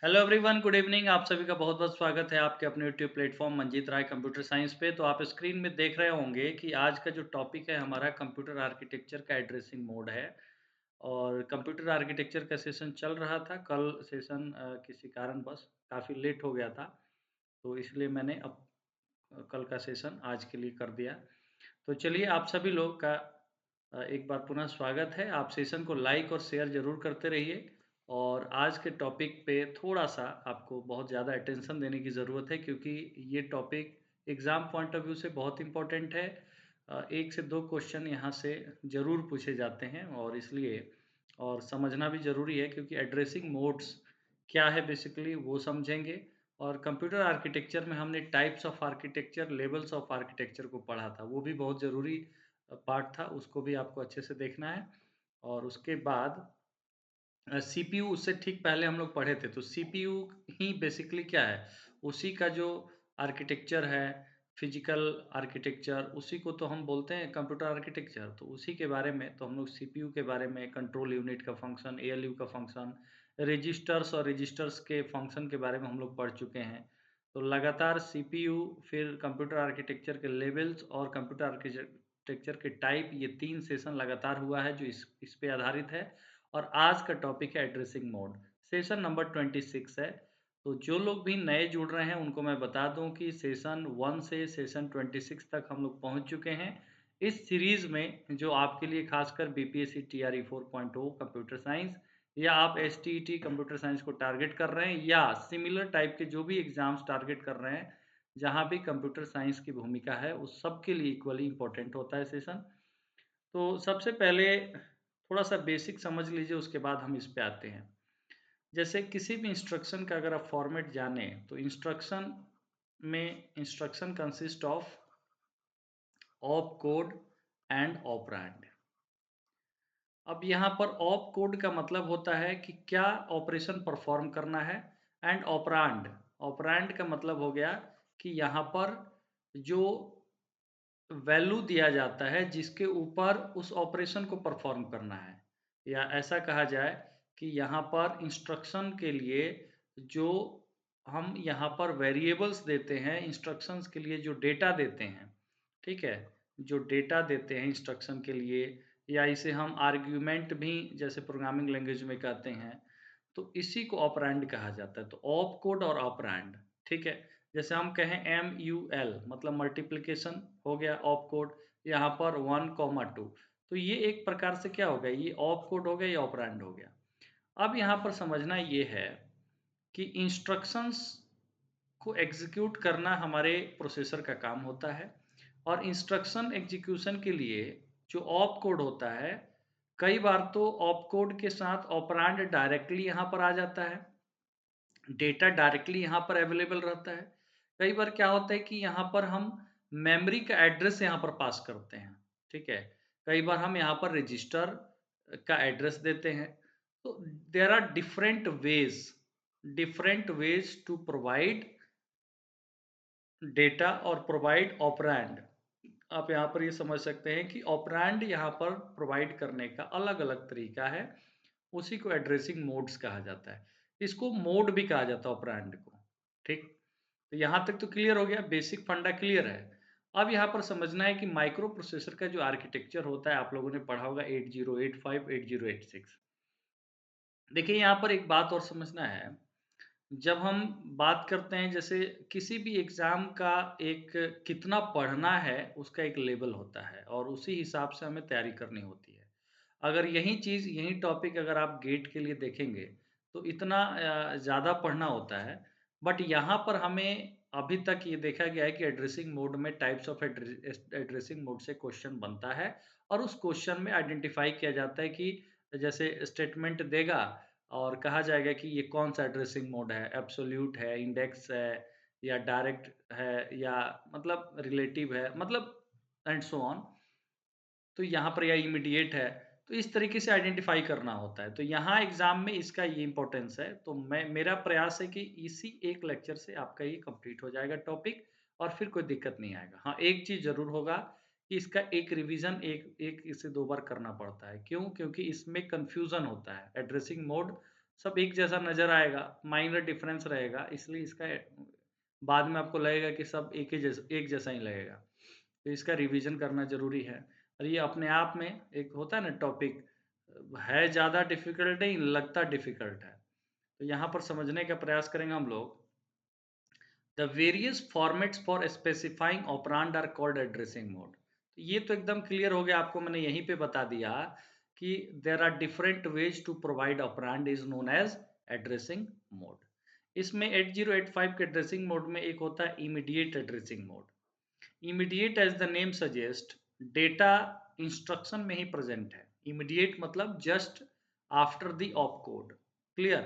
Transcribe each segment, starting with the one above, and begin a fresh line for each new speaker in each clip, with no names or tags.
Hello everyone, good evening. आप सभी का बहुत-बहुत स्वागत है आपके अपने यूट्यूब प्लेटफ़ॉर्म मंजीत राय कंप्यूटर साइंस पे। तो आप स्क्रीन में देख रहे होंगे कि आज का जो टॉपिक है हमारा कंप्यूटर आर्किटेक्चर का एड्रेसिंग मोड है और कंप्यूटर आर्किटेक्चर का सेशन चल रहा था। कल सेशन किसी कारणवश काफ़ी लेट हो गया था, तो इसलिए मैंने अब कल का सेशन आज के लिए कर दिया। तो चलिए आप सभी लोग का एक बार पुनः स्वागत है। आप सेशन को लाइक और शेयर ज़रूर करते रहिए और आज के टॉपिक पे थोड़ा-सा आपको बहुत ज़्यादा अटेंशन देने की ज़रूरत है क्योंकि ये topic exam point of view से बहुत इम्पोर्टेंट है। 1 से 2 क्वेश्चन यहाँ से ज़रूर पूछे जाते हैं और इसलिए और समझना भी ज़रूरी है क्योंकि एड्रेसिंग मोड्स क्या है बेसिकली वो समझेंगे और कंप्यूटर आर्किटेक्चर में हमने types of architecture, levels of architecture को पढ़ा था। वो भी बहुत ज़रूरी पार्ट था, उसको भी आपको अच्छे से देखना है और उसके बाद सीपीयू उससे ठीक पहले हम लोग पढ़े थे, तो सीपीयू ही बेसिकली क्या है, उसी का जो आर्किटेक्चर है, फिजिकल आर्किटेक्चर, उसी को तो हम बोलते हैं कंप्यूटर आर्किटेक्चर। तो उसी के बारे में तो हम लोग सीपीयू के बारे में, कंट्रोल यूनिट का फंक्शन, एएलयू का फंक्शन, रजिस्टर्स और रजिस्टर्स के फंक्शन के बारे में हम लोग पढ़ चुके हैं। तो लगातार सीपीयू, फिर कंप्यूटर आर्किटेक्चर के लेवल्स और कंप्यूटर आर्किटेक्चर के टाइप, ये 3 सेशन लगातार हुआ है जो इस पे आधारित है। और आज का टॉपिक है एड्रेसिंग मोड। सेशन नंबर 26 है। तो जो लोग भी नए जुड़ रहे हैं उनको मैं बता दूं कि सेशन 1 से सेशन 26 तक हम लोग पहुंच चुके हैं। इस सीरीज़ में जो आपके लिए खासकर बीपीएससी टीआरई 4.0 कंप्यूटर साइंस या आप एसटीईटी कंप्यूटर साइंस को टारगेट कर रहे हैं या सिमिलर टाइप के जो भी एग्ज़ाम्स टारगेट कर रहे हैं, जहाँ भी कंप्यूटर साइंस की भूमिका है, उस सब के लिए इक्वली इम्पोर्टेंट होता है सेशन। तो सबसे पहले थोड़ा-सा बेसिक समझ लीजिए, उसके बाद हम इस पे आते हैं। जैसे किसी भी इंस्ट्रक्शन का अगर आप फॉर्मेट जानें, तो instruction consist of op code and operand. अब यहाँ पर ऑप कोड का मतलब होता है कि क्या ऑपरेशन परफॉर्म करना है एंड ऑपरेंड, ऑपरेंड का मतलब हो गया कि यहाँ पर जो वैल्यू दिया जाता है जिसके ऊपर उस ऑपरेशन को परफॉर्म करना है, या ऐसा कहा जाए कि यहाँ पर इंस्ट्रक्शन के लिए जो हम यहाँ पर वेरिएबल्स देते हैं, इंस्ट्रक्शंस के लिए जो डेटा देते हैं, ठीक है, जो डेटा देते हैं इंस्ट्रक्शन के लिए, या इसे हम आर्ग्यूमेंट भी जैसे प्रोग्रामिंग लैंग्वेज में कहते हैं, तो इसी को ऑपरेंड कहा जाता है। तो ऑप कोड और ऑपरेंड, ठीक है। जैसे हम कहें MUL मतलब मल्टीप्लिकेशन हो गया ऑप कोड, यहाँ पर 1, 2, तो ये एक प्रकार से क्या हो गया, ये ऑप कोड हो गया, ये ऑपरेंड हो गया। अब यहाँ पर समझना ये है कि इंस्ट्रक्शंस को एग्जीक्यूट करना हमारे प्रोसेसर का काम होता है और इंस्ट्रक्शन एग्जीक्यूशन के लिए जो ऑप कोड होता है, कई बार तो ऑप कोड के साथ ऑपरेंड डायरेक्टली यहाँ पर आ जाता है, डेटा डायरेक्टली यहाँ पर अवेलेबल रहता है। कई बार क्या होता है कि यहाँ पर हम मेमोरी का एड्रेस यहाँ पर पास करते हैं, ठीक है। कई बार हम यहाँ पर रजिस्टर का एड्रेस देते हैं। तो there are different ways to provide data और प्रोवाइड ऑपरेंड। आप यहाँ पर ये समझ सकते हैं कि ऑपरेंड यहाँ पर प्रोवाइड करने का अलग-अलग तरीका है। उसी को एड्रेसिंग मोड्स कहा जाता है। इसको मोड भी कहा जाता है ऑपरेंड को, ठीक? तो यहाँ तक तो क्लियर हो गया, बेसिक फंडा क्लियर है। अब यहाँ पर समझना है कि माइक्रो प्रोसेसर का जो आर्किटेक्चर होता है, आप लोगों ने पढ़ा होगा 8085, 8086। देखिए यहाँ पर एक बात और समझना है, जब हम बात करते हैं जैसे किसी भी एग्ज़ाम का एक कितना पढ़ना है, उसका एक लेवल होता है और उसी हिसाब से हमें तैयारी करनी होती है। अगर यही चीज़, यही टॉपिक अगर आप गेट के लिए देखेंगे, तो इतना ज़्यादा पढ़ना होता है। बट यहाँ पर हमें अभी तक ये देखा गया है कि एड्रेसिंग मोड में टाइप्स ऑफ एड्रेसिंग मोड से क्वेश्चन बनता है और उस क्वेश्चन में आइडेंटिफ़ाई किया जाता है कि जैसे स्टेटमेंट देगा और कहा जाएगा कि ये कौन-सा एड्रेसिंग मोड है, एब्सोल्यूट है, इंडेक्स है या डायरेक्ट है या मतलब रिलेटिव है, मतलब एंड सो ऑन। तो यहाँ पर या इमीडिएट है, तो इस तरीके से आइडेंटिफ़ाई करना होता है। तो यहाँ एग्ज़ाम में इसका ये इम्पोर्टेंस है, तो मेरा प्रयास है कि इसी एक लेक्चर से आपका ये कंप्लीट हो जाएगा टॉपिक और फिर कोई दिक्कत नहीं आएगा। हाँ, एक चीज़ ज़रूर होगा कि इसका एक रिवीज़न 1 से 2 बार करना पड़ता है। क्यों? क्योंकि इसमें कन्फ्यूज़न होता है। एड्रेसिंग मोड सब एक जैसा नज़र आएगा, माइनर डिफरेंस रहेगा, इसलिए इसका बाद में आपको लगेगा कि सब एक जैसा ही लगेगा। तो इसका रिवीजन करना ज़रूरी है और ये अपने आप में एक होता है ना टॉपिक, है ज़्यादा डिफ़िकल्ट नहीं, लगता डिफ़िकल्ट है। तो यहाँ पर समझने का प्रयास करेंगे हम लोग। The various formats for specifying operand are called addressing mode. ये तो एकदम क्लियर हो गया, आपको मैंने यहीं पे बता दिया कि there are different ways to provide operand is known as addressing mode. इसमें 8085 के एड्रेसिंग मोड में एक होता है immediate addressing mode. Immediate as the name suggest, data instruction में ही प्रेजेंट है। इमीडिएट मतलब just after the op code. Clear?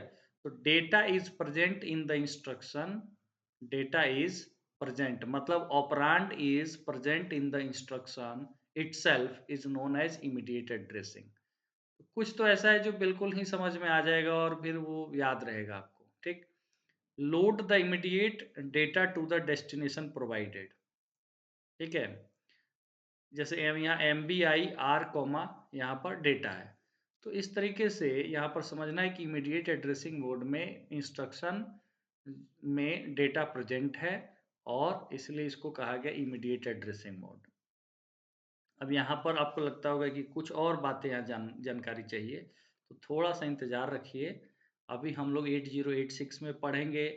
तो data is present in the instruction, data is present मतलब operand is present in the instruction itself is known as immediate addressing. कुछ तो ऐसा है जो बिल्कुल ही समझ में आ जाएगा और फिर वो याद रहेगा आपको। ठीक? Load the immediate data to the destination provided. ठीक है? जैसे यहाँ M B I R comma यहाँ पर डेटा है। तो इस तरीके से यहाँ पर समझना है कि इमीडिएट एड्रेसिंग मोड में इंस्ट्रक्शन में डेटा प्रेजेंट है और इसलिए इसको कहा गया इमीडिएट एड्रेसिंग मोड। अब यहाँ पर आपको लगता होगा कि कुछ और बातें यहाँ जानकारी चाहिए, तो थोड़ा सा इंतज़ार रखिए। अभी हम लोग 8086 में पढ़ेंगे,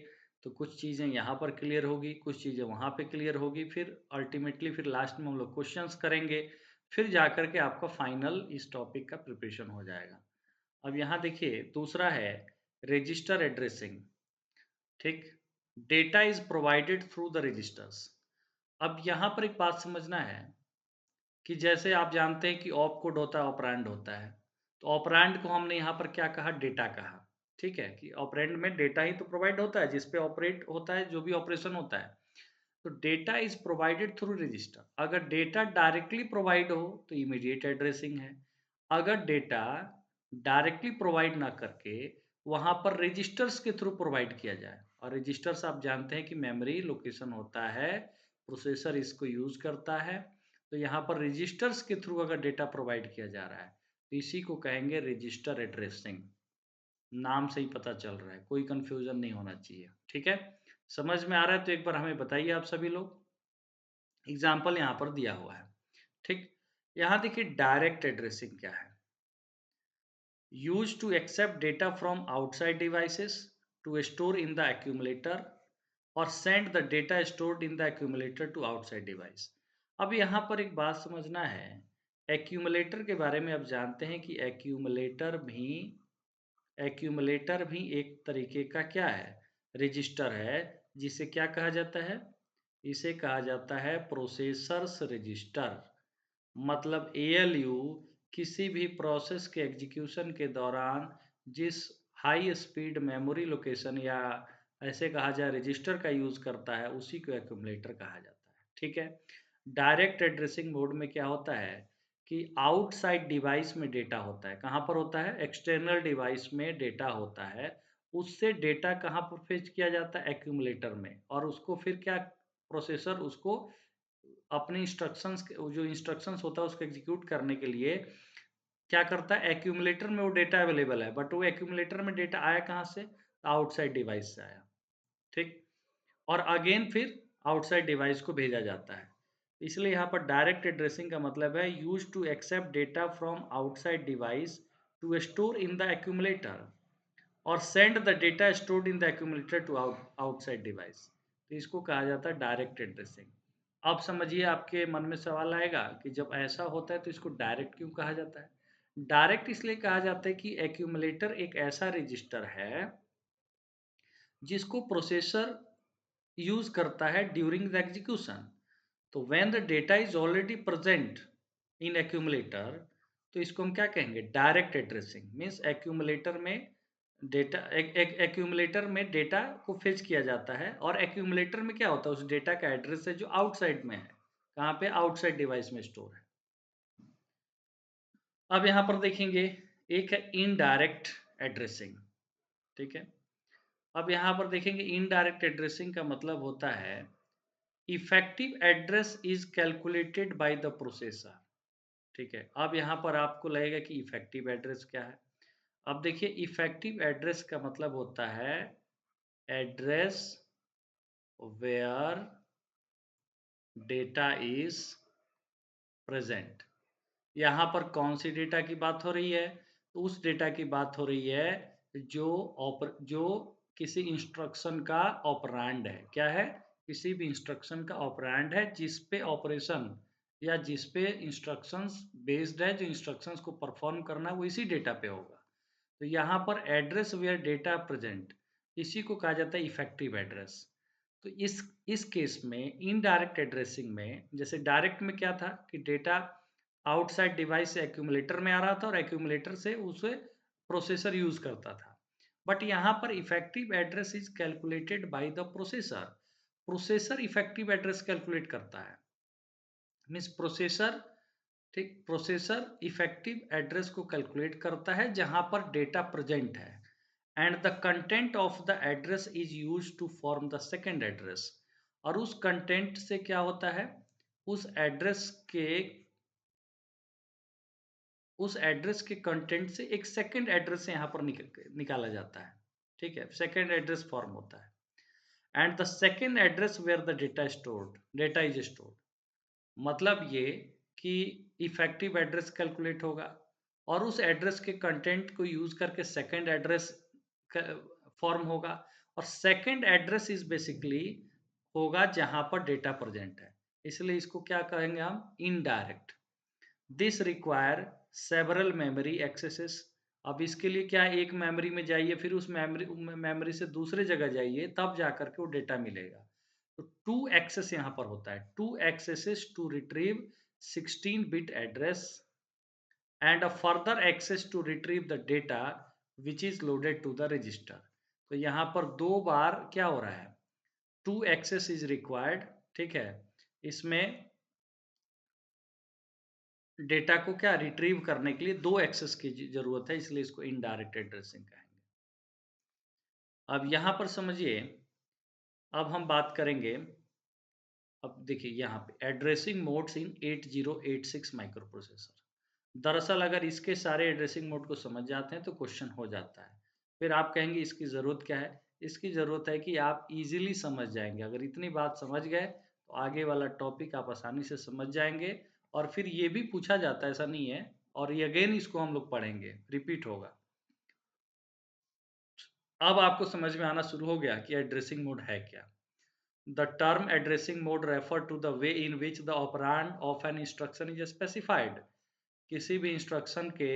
तो कुछ चीज़ें यहाँ पर क्लियर होगी, कुछ चीज़ें वहाँ पे क्लियर होगी, फिर अल्टीमेटली फिर लास्ट में हम लोग क्वेश्चंस करेंगे, फिर जाकर के आपका फाइनल इस टॉपिक का प्रिपरेशन हो जाएगा। अब यहाँ देखिए दूसरा है रजिस्टर एड्रेसिंग। ठीक? Data is provided through the registers. अब यहाँ पर एक बात समझना है कि जैसे आप जानते हैं कि ऑप कोड होता है, ऑपरेंड होता है। तो ऑपरेंड को हमने यहाँ पर क्या कहा? डेटा कहा। ठीक है? कि ऑपरेंड में डेटा ही तो प्रोवाइड होता है, जिस पे ऑपरेट होता है, जो भी ऑपरेशन होता है। तो data is provided through register. अगर डेटा डायरेक्टली प्रोवाइड हो तो इमीडिएट एड्रेसिंग है। अगर डेटा डायरेक्टली प्रोवाइड ना करके वहाँ पर रजिस्टर्स के थ्रू प्रोवाइड किया जाए, और रजिस्टर्स आप जानते हैं कि मेमोरी लोकेशन होता है, प्रोसेसर इसको यूज़ करता है। तो यहाँ पर रजिस्टर्स के थ्रू अगर डेटा प्रोवाइड किया जा रहा है तो इसी को कहेंगे रजिस्टर एड्रेसिंग। नाम से ही पता चल रहा है, कोई कंफ्यूजन नहीं होना चाहिए। ठीक है? समझ में आ रहा है तो एक बार हमें बताइए आप सभी लोग। एग्जाम्पल यहाँ पर दिया हुआ है। ठीक? यहाँ देखिए डायरेक्ट एड्रेसिंग क्या है। Used to accept data from outside devices to store in the accumulator or send the data stored in the accumulator to outside device। अब यहाँ पर एक बात समझना है, एक्यूमुलेटर के बारे में आप जानते हैं कि एक्यूमुलेटर भी एक तरीके का क्या है? रजिस्टर है, जिसे क्या कहा जाता है? इसे कहा जाता है प्रोसेसर्स रजिस्टर। मतलब एएलयू किसी भी प्रोसेस के एग्जीक्यूशन के दौरान जिस हाई स्पीड मेमोरी लोकेशन या ऐसे कहा जाए रजिस्टर का यूज़ करता है, उसी को एक्यूमुलेटर कहा जाता है। ठीक है? डायरेक्ट एड्रेसिंग मोड में क्या होता है कि आउटसाइड डिवाइस में डेटा होता है। कहाँ पर होता है? एक्सटर्नल डिवाइस में डेटा होता है। उससे डेटा कहाँ पर फेच किया जाता है? एक्यूमुलेटर में। और उसको फिर क्या, प्रोसेसर उसको अपने जो इंस्ट्रक्शंस होता है उसको एग्जीक्यूट करने के लिए क्या करता है? एक्यूमुलेटर में वो डेटा अवेलेबल है, बट वो एक्यूमुलेटर में डेटा आया कहाँ से? आउटसाइड डिवाइस से आया। ठीक? और अगेन फिर आउटसाइड डिवाइस को भेजा जाता है। इसलिए यहाँ पर डायरेक्ट एड्रेसिंग का मतलब है use to accept data from outside device to store in the accumulator और send the data stored in the accumulator to outside device. तो इसको कहा जाता है डायरेक्ट एड्रेसिंग। अब समझिए, आपके मन में सवाल आएगा कि जब ऐसा होता है तो इसको डायरेक्ट क्यों कहा जाता है? डायरेक्ट इसलिए कहा जाता है कि एक्यूमुलेटर एक ऐसा रजिस्टर है जिसको प्रोसेसर यूज करता है ड्यूरिंग द एग्जीक्यूशन। तो when the data is already present in accumulator, तो इसको हम क्या कहेंगे? Direct addressing. मीन्स एक्यूमुलेटर में डेटा एक्यूमुलेटर में डेटा को फेच किया जाता है, और एक्यूमुलेटर में क्या होता है? उस डेटा का एड्रेस है जो आउटसाइड में है। कहाँ पे? आउटसाइड डिवाइस में स्टोर है। अब यहाँ पर देखेंगे, एक है इनडायरेक्ट एड्रेसिंग। ठीक है? अब यहाँ पर देखेंगे इनडायरेक्ट एड्रेसिंग का मतलब होता है effective address is calculated by the processor. ठीक है? अब यहाँ पर आपको लगेगा कि इफेक्टिव एड्रेस क्या है? अब देखिए इफेक्टिव एड्रेस का मतलब होता है address where data is present. यहाँ पर कौन सी डेटा की बात हो रही है? तो उस डेटा की बात हो रही है जो किसी इंस्ट्रक्शन का ऑपरेंड है। क्या है? किसी भी इंस्ट्रक्शन का ऑपरेंड है जिस पे ऑपरेशन या जिस पे इंस्ट्रक्शंस बेस्ड है, जो इंस्ट्रक्शंस को परफॉर्म करना है वो इसी डेटा पे होगा। तो यहाँ पर एड्रेस वेयर डेटा प्रेजेंट, इसी को कहा जाता है इफेक्टिव एड्रेस। तो इस केस में इनडायरेक्ट एड्रेसिंग में, जैसे डायरेक्ट में क्या था कि डेटा आउटसाइड डिवाइस से एक्यूमुलेटर में आ रहा था और एक्यूमुलेटर से उसे प्रोसेसर यूज करता था। बट यहाँ पर effective address is calculated by the processor. Processor effective address calculate करता है। मीन्स प्रोसेसर, ठीक, प्रोसेसर इफेक्टिव एड्रेस को कैलकुलेट करता है जहां पर डेटा प्रेजेंट है, and the content of the address is use to form the second address. और उस कंटेंट से क्या होता है? उस एड्रेस के उस एड्रेस के कंटेंट से एक सेकेंड एड्रेस यहाँ पर निकाला जाता है। ठीक है, सेकेंड एड्रेस फॉर्म होता है। And the second address where the data is stored. मतलब ये कि इफेक्टिव एड्रेस कैलकुलेट होगा और उस एड्रेस के कंटेंट को यूज करके सेकेंड एड्रेस फॉर्म होगा। और सेकेंड एड्रेस इज बेसिकली होगा जहां पर डेटा प्रेजेंट है, इसलिए इसको क्या कहेंगे हम? Indirect. This require several memory axes. अब इसके लिए क्या, एक मेमोरी में जाइए, फिर उस मेमोरी से दूसरे जगह जाइए, तब जाकर के वो डेटा मिलेगा। तो टू एक्सेस यहाँ पर होता है, two accesses to retrieve 16 bit address and a further access to retrieve the data which is loaded to the register. तो यहाँ पर दो बार क्या हो रहा है? Two access is required. ठीक है, इसमें डेटा को क्या रिट्रीव करने के लिए दो एक्सेस की जरूरत है, इसलिए इसको इनडायरेक्ट एड्रेसिंग कहेंगे। अब यहाँ पर समझिए, अब हम बात करेंगे। अब देखिए यहाँ पे एड्रेसिंग मोड्स इन 8086 माइक्रो प्रोसेसर। दरअसल अगर इसके सारे एड्रेसिंग मोड को समझ जाते हैं तो क्वेश्चन हो जाता है। फिर आप कहेंगे इसकी ज़रूरत क्या है? इसकी ज़रूरत है कि आप इजीली समझ जाएंगे। अगर इतनी बात समझ गए तो आगे वाला टॉपिक आप आसानी से समझ जाएंगे। और फिर ये भी पूछा जाता है, ऐसा नहीं है, और ये अगेन इसको हम लोग पढ़ेंगे, रिपीट होगा। अब आपको समझ में आना शुरू हो गया कि एड्रेसिंग मोड है क्या। The term addressing mode refer to the way in which the operand of an instruction is specified। किसी भी इंस्ट्रक्शन के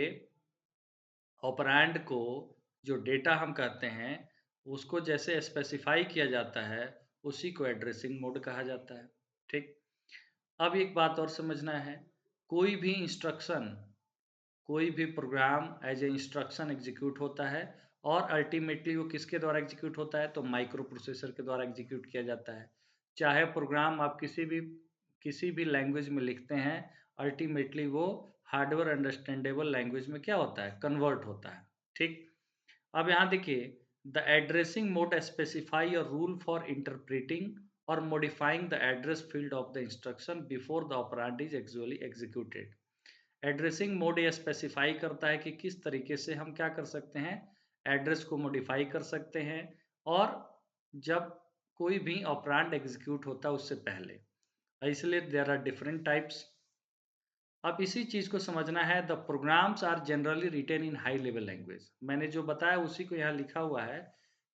ऑपरेंड को, जो डेटा हम कहते हैं, उसको जैसे स्पेसिफाई किया जाता है, उसी को एड्रेसिंग मोड कहा जाता है। ठीक। अब एक बात और समझना है, कोई भी इंस्ट्रक्शन, कोई भी program as a instruction execute होता है, और अल्टीमेटली वो किसके द्वारा एग्जीक्यूट होता है? तो माइक्रो प्रोसेसर के द्वारा एग्जीक्यूट किया जाता है। चाहे प्रोग्राम आप किसी भी लैंग्वेज में लिखते हैं, अल्टीमेटली वो हार्डवेयर अंडरस्टैंडेबल लैंग्वेज में क्या होता है? कन्वर्ट होता है। ठीक। अब यहाँ देखिए, the addressing mode specify a rule for interpreting और modifying the address field of the instruction before the operand is actually executed. Addressing mode ये स्पेसिफाई करता है कि किस तरीके से हम क्या कर सकते हैं? एड्रेस को मॉडिफाई कर सकते हैं, और जब कोई भी ऑपरेंड एग्जीक्यूट होता है उससे पहले। इसलिए देयर आर डिफरेंट टाइप्स। अब इसी चीज़ को समझना है। The programs are generally written in high level language. मैंने जो बताया उसी को यहाँ लिखा हुआ है,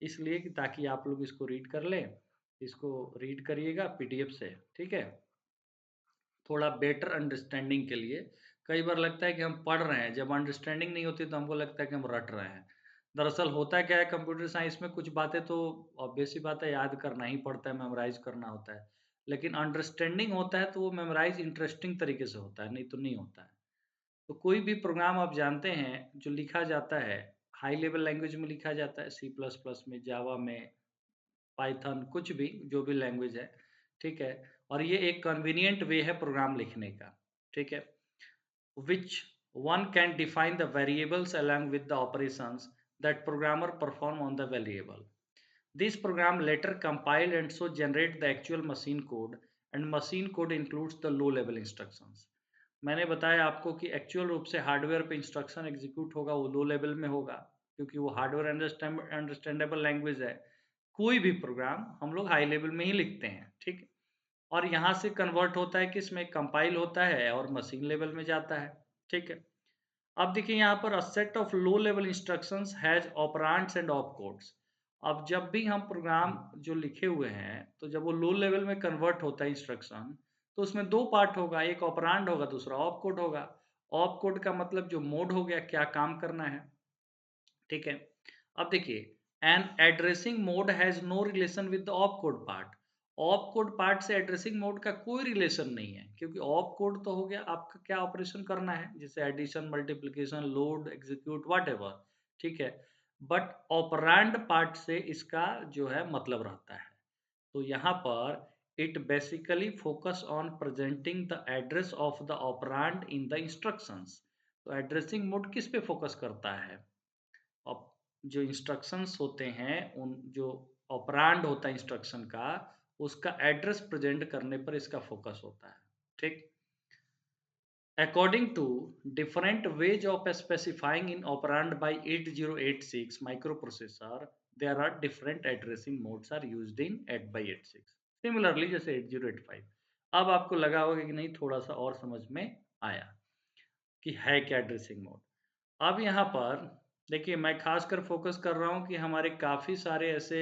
इसलिए कि ताकि आप लोग इसको रीड कर लें। इसको रीड करिएगा पीडीएफ से, ठीक है, थोड़ा बेटर अंडरस्टैंडिंग के लिए। कई बार लगता है कि हम पढ़ रहे हैं, जब अंडरस्टैंडिंग नहीं होती तो हमको लगता है कि हम रट रहे हैं। दरअसल होता क्या है, कंप्यूटर साइंस में कुछ बातें तो ऑब्वियस सी बात है, याद करना ही पड़ता है, मेमोराइज करना होता है। लेकिन अंडरस्टैंडिंग होता है तो वो मेमोराइज इंटरेस्टिंग तरीके से होता है, नहीं तो नहीं होता है। तो कोई भी प्रोग्राम आप जानते हैं जो लिखा जाता है, हाई लेवल लैंग्वेज में लिखा जाता है, सी प्लस प्लस में, जावा में, पाइथन, कुछ भी, जो भी लैंग्वेज है, ठीक है। और ये एक कन्वीनियंट वे है प्रोग्राम लिखने का, ठीक है, which one can define the variables along with the operations that programmer perform on the variable. This program later compile and so generate the actual machine code, and machine code includes the low level instructions. मैंने बताया आपको कि actual रूप से hardware पे instruction execute होगा वो low level में होगा, क्योंकि वो हार्डवेयर अंडरस्टैंडेबल लैंग्वेज है। कोई भी प्रोग्राम हम लोग हाई लेवल में ही लिखते हैं, ठीक है? और यहाँ से कन्वर्ट होता है किसमें? कंपाइल होता है और मशीन लेवल में जाता है, ठीक है? अब देखिए यहाँ पर a set of low level instructions has operands and opcodes. अब जब भी हम प्रोग्राम जो लिखे हुए हैं, तो जब वो लो लेवल में कन्वर्ट होता है इंस्ट्रक्शन, तो उसमें 2 पार्ट होगा, एक ऑपरेंड होगा, दूसरा ऑपकोड होगा। ऑपकोड का मतलब जो मोड हो गया, क्या काम करना है, ठीक है? अब देखिए, an addressing mode has no relation with the opcode part. Opcode part से एड्रेसिंग मोड का कोई रिलेशन नहीं है, क्योंकि ऑपकोड तो हो गया आपका क्या ऑपरेशन करना है, जैसे addition, multiplication, load, execute, whatever, ठीक है? बट ऑपरेंड पार्ट से इसका जो है मतलब रहता है। तो यहाँ पर it basically focus on presenting the address of the operand in the instructions. तो एड्रेसिंग मोड किस पे फोकस करता है? अब जो इंस्ट्रक्शंस होते हैं, उन जो ऑपरेंड होता है इंस्ट्रक्शन का, उसका एड्रेस प्रेजेंट करने पर इसका फोकस होता है, ठीक? According to different ways of specifying in operand by 8086 microprocessor, there are different addressing modes are used in 8x86. Similarly, जैसे 8085. अब आपको लगा होगा कि नहीं, थोड़ा सा और समझ में आया कि है क्या एड्रेसिंग मोड। अब यहाँ पर देखिए, मैं खासकर फ़ोकस कर रहा हूँ कि हमारे काफ़ी सारे ऐसे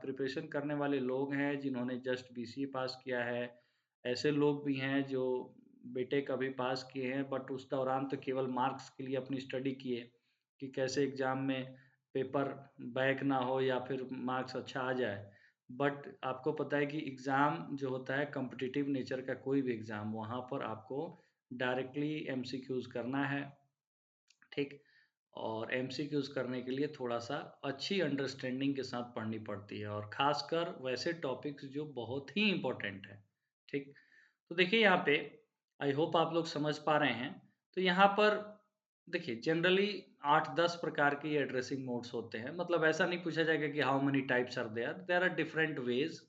प्रिपरेशन करने वाले लोग हैं जिन्होंने जस्ट बीसीए पास किया है। ऐसे लोग भी हैं जो बीटेक अभी पास किए हैं, बट उस दौरान तो केवल मार्क्स के लिए अपनी स्टडी किए कि कैसे एग्ज़ाम में पेपर बैक ना हो या फिर मार्क्स अच्छा आ जाए। बट आपको पता है कि एग्ज़ाम जो होता है कॉम्पिटिटिव नेचर का, कोई भी एग्ज़ाम, वहाँ पर आपको डायरेक्टली एमसीक्यूज़ करना है, ठीक? और एमसीक्यूज़ करने के लिए थोड़ा-सा अच्छी अंडरस्टैंडिंग के साथ पढ़नी पड़ती है, और ख़ासकर वैसे टॉपिक्स जो बहुत ही इम्पोर्टेंट हैं, ठीक? तो देखिए यहाँ पे, आई होप आप लोग समझ पा रहे हैं। तो यहाँ पर देखिए, जनरली 8-10 प्रकार के एड्रेसिंग मोड्स होते हैं। मतलब ऐसा नहीं पूछा जाएगा कि how many types are there, there are different ways,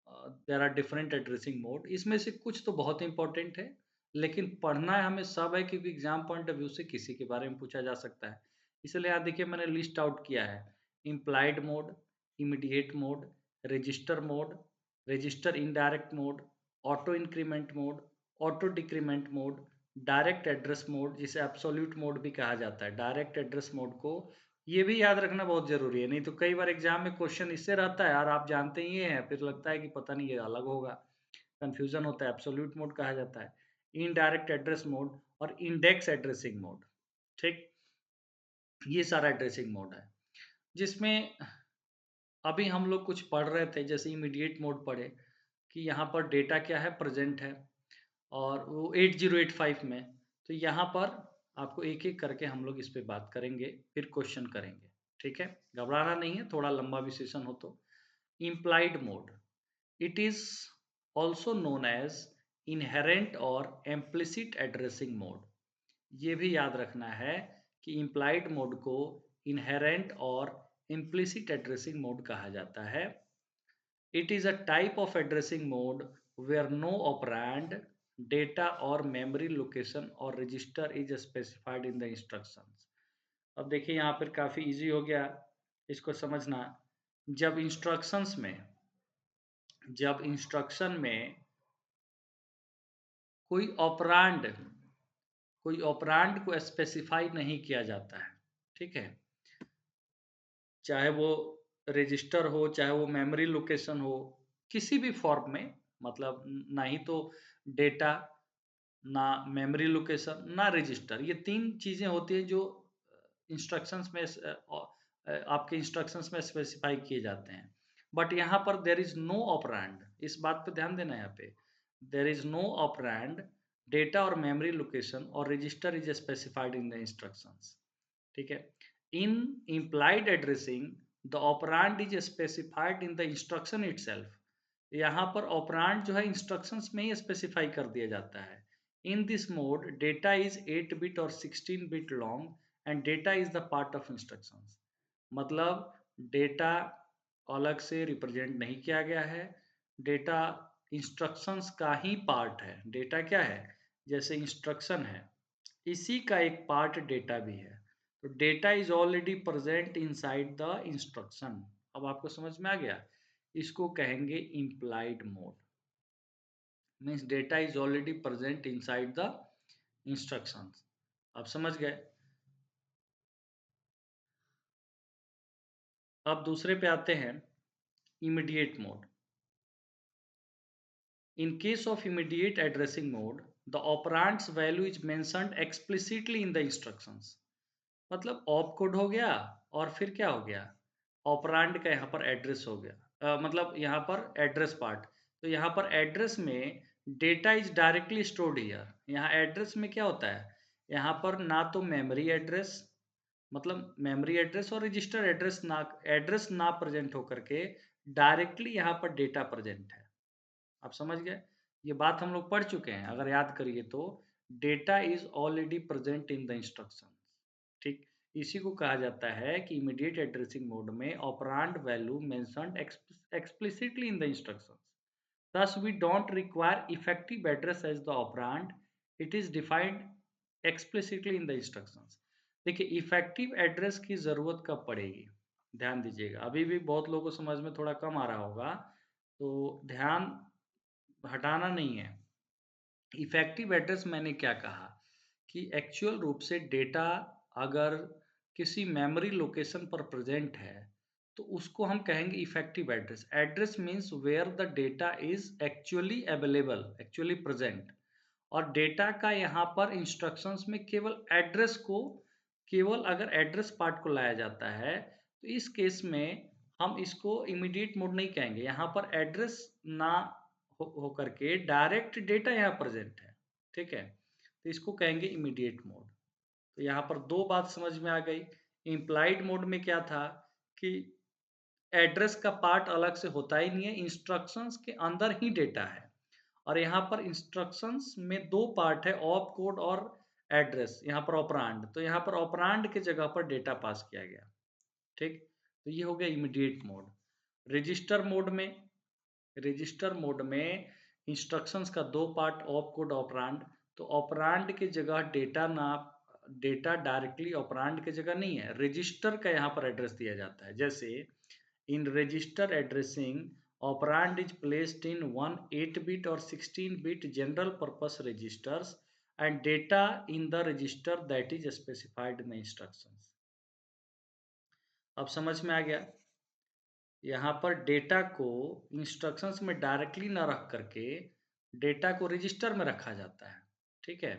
there are different addressing mode. इसमें से कुछ तो बहुत इम्पोर्टेंट है, लेकिन पढ़ना हमें सब है, क्योंकि एग्जाम पॉइंट ऑफ व्यू से किसी के बारे में पूछा जा सकता है। इसलिए यहाँ देखिए, मैंने लिस्ट आउट किया है। Implied mode, immediate mode, register mode, register indirect mode, auto increment mode, auto decrement mode, direct address mode, जिसे एब्सोल्यूट मोड भी कहा जाता है। डायरेक्ट एड्रेस मोड को ये भी याद रखना बहुत ज़रूरी है, नहीं तो कई बार एग्ज़ाम में क्वेश्चन इससे रहता है और आप जानते ही हैं, फिर लगता है कि पता नहीं ये अलग होगा, कन्फ्यूज़न होता है। एब्सोल्यूट मोड कहा जाता है, इनडायरेक्ट एड्रेस मोड और इंडेक्स एड्रेसिंग मोड, ठीक? ये सारा एड्रेसिंग मोड है, जिसमें अभी हम लोग कुछ पढ़ रहे थे, जैसे इमीडिएट मोड पढ़े कि यहाँ पर डेटा क्या है, प्रेज़ेंट है, और वो 8085 में। तो यहाँ पर आपको एक-एक करके हम लोग इस पे बात करेंगे, फिर क्वेश्चन करेंगे, ठीक है? घबराना नहीं है, थोड़ा लंबा भी सेशन हो तो। Implied mode, it is also known as inherent और इम्प्लिसिट एड्रेसिंग मोड। ये भी याद रखना है कि इम्प्लाइड मोड को इन्हेरेंट और इम्प्लिसिट एड्रेसिंग मोड कहा जाता है। It is a type of addressing mode where no operand, data or memory location or register is specified in the instructions. अब देखिए यहाँ पर काफ़ी इजी हो गया इसको समझना। जब इंस्ट्रक्शंस में जब इंस्ट्रक्शन में कोई ऑपरांड कोई ऑपरांड को स्पेसिफाई नहीं किया जाता है, ठीक है? चाहे वो रजिस्टर हो, चाहे वो मेमोरी लोकेशन हो, किसी भी फॉर्म में, मतलब ना ही तो डेटा, ना मेमोरी लोकेशन, ना रजिस्टर, ये 3 चीज़ें होती हैं जो इंस्ट्रक्शंस में आपके इंस्ट्रक्शंस में स्पेसिफाई किए जाते हैं। बट यहाँ पर देयर इज़ नो ऑपरेंड, इस बात पे ध्यान देना है यहाँ पे। There is no operand, data और मेमोरी लोकेशन और register is specified in the instructions, ठीक है? In implied addressing, the operand is specified in the instruction itself. यहाँ पर ऑपरेंड जो है इंस्ट्रक्शंस में ही स्पेसिफाई कर दिया जाता है। इन this mode data is 8 bit और 16 bit long and data is the part of instructions. मतलब डेटा अलग से रिप्रेजेंट नहीं किया गया है, डेटा इंस्ट्रक्शंस का ही पार्ट है। डेटा क्या है? जैसे इंस्ट्रक्शन है, इसी का एक पार्ट डेटा भी है। तो data is already present inside the instruction. अब आपको समझ में आ गया, इसको कहेंगे implied mode. Means data is already present inside the instructions. आप समझ गए। अब दूसरे पे आते हैं, immediate mode. In case of immediate addressing mode, the operand's value is mentioned explicitly in the instructions। मतलब ऑप कोड हो गया और फिर क्या हो गया, ऑपरांड का यहाँ पर एड्रेस हो गया। मतलब यहाँ पर एड्रेस पार्ट, तो यहाँ पर एड्रेस में data is directly stored here. यहाँ एड्रेस में क्या होता है, यहाँ पर ना तो मेमोरी एड्रेस, मतलब मेमोरी एड्रेस और रजिस्टर एड्रेस ना प्रेजेंट होकर के डायरेक्टली यहाँ पर डेटा प्रेजेंट है। आप समझ गए, ये बात हम लोग पढ़ चुके हैं, अगर याद करिए तो। Data is already present in the instruction. ठीक, इसी को कहा जाता है कि इमीडिएट एड्रेसिंग मोड में operand value mentioned explicitly in the instructions. Thus, we don't require effective address as the operand. It is defined explicitly in the instructions। देखिए, effective address की ज़रूरत कब पड़ेगी, ध्यान दीजिएगा। अभी भी बहुत लोगों को समझ में थोड़ा कम आ रहा होगा, तो ध्यान हटाना नहीं है। इफेक्टिव एड्रेस मैंने क्या कहा कि एक्चुअल रूप से डेटा अगर किसी मेमोरी लोकेशन पर प्रेजेंट है तो उसको हम कहेंगे effective address. Address means where the data is actually available, actually present. और डेटा का यहाँ पर इंस्ट्रक्शंस में केवल एड्रेस को, केवल अगर एड्रेस पार्ट को लाया जाता है तो इस केस में हम इसको इमीडिएट मोड नहीं कहेंगे। यहाँ पर एड्रेस ना हो करके डायरेक्ट डेटा यहाँ प्रेजेंट है, ठीक है, तो इसको कहेंगे इमीडिएट मोड। तो यहाँ पर दो बात समझ में आ गई। इम्प्लाइड मोड में क्या था कि एड्रेस का पार्ट अलग से होता ही नहीं है, इंस्ट्रक्शंस के अंदर ही डेटा है। और यहाँ पर इंस्ट्रक्शंस में दो पार्ट है, ऑप कोड और एड्रेस, यहाँ पर ऑपरांड। तो यहाँ पर ऑपरांड के जगह पर डेटा पास किया गया। ठीक, तो ये हो गया इमीडिएट मोड। रजिस्टर मोड में, रजिस्टर मोड में इंस्ट्रक्शंस का दो पार्ट, ऑप कोड ऑपरांड। तो ऑपरांड के जगह डेटा ना, डेटा डायरेक्टली ऑपरांड के जगह नहीं है, रजिस्टर का यहाँ पर एड्रेस दिया जाता है। जैसे in register addressing, operand is placed in 1 8-bit और 16-bit general purpose registers and data in the register that is specified in the instructions. अब समझ में आ गया। यहाँ पर डेटा को इंस्ट्रक्शंस में डायरेक्टली ना रख करके डेटा को रजिस्टर में रखा जाता है, ठीक है।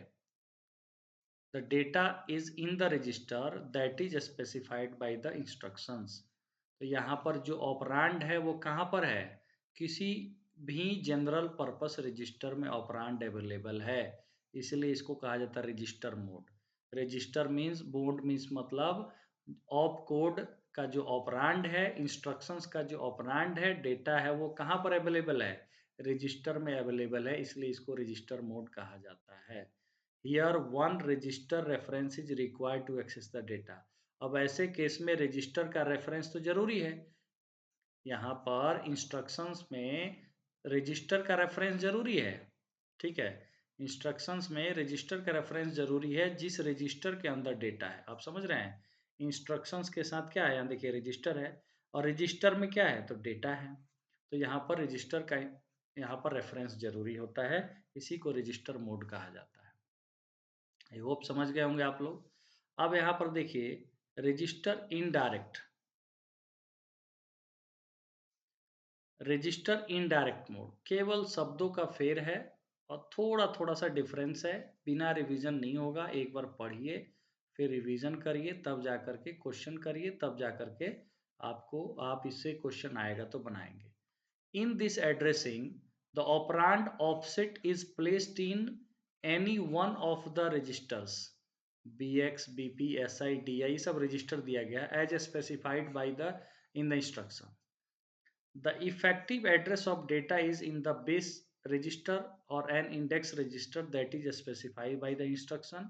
The data is in the register that is specified by the instructions. तो यहाँ पर जो ऑपरांड है वो कहाँ पर है, किसी भी जनरल पर्पस रजिस्टर में ऑपरांड अवेलेबल है, इसलिए इसको कहा जाता है register mode. Register means, mode means मतलब ऑप कोड का जो ऑपरांड है, इंस्ट्रक्शंस का जो ऑपरांड है, डेटा है, वो कहाँ पर अवेलेबल है, रजिस्टर में अवेलेबल है, इसलिए इसको रजिस्टर मोड कहा जाता है। Here one register reference is required to access the data. अब ऐसे केस में रजिस्टर का रेफरेंस तो जरूरी है। यहाँ पर इंस्ट्रक्शंस में रजिस्टर का रेफरेंस जरूरी है, ठीक है। इंस्ट्रक्शंस में रजिस्टर का रेफरेंस जरूरी है जिस रजिस्टर के अंदर डेटा है। आप समझ रहे हैं, इंस्ट्रक्शंस के साथ क्या है, यहाँ देखिए रजिस्टर है और रजिस्टर में क्या है, तो डेटा है। तो यहाँ पर रजिस्टर का यहाँ पर रेफरेंस जरूरी होता है, इसी को रजिस्टर मोड कहा जाता है। आई होप समझ गए होंगे आप लोग। अब यहाँ पर देखिए register indirect, register indirect mode केवल शब्दों का फेर है और थोड़ा थोड़ा सा डिफरेंस है, बिना रिवीजन नहीं होगा। एक बार पढ़िए, फिर रिवीजन करिए, तब जा करके क्वेश्चन करिए, तब जा करके आपको, आप इससे क्वेश्चन आएगा तो बनाएंगे। In this addressing the operand offset is placed in any one of the registers, BX, BP, SI, DI सब रजिस्टर दिया गया as specified by the in the instruction. The effective address of data is in the base register or an index register that is specified by the instruction.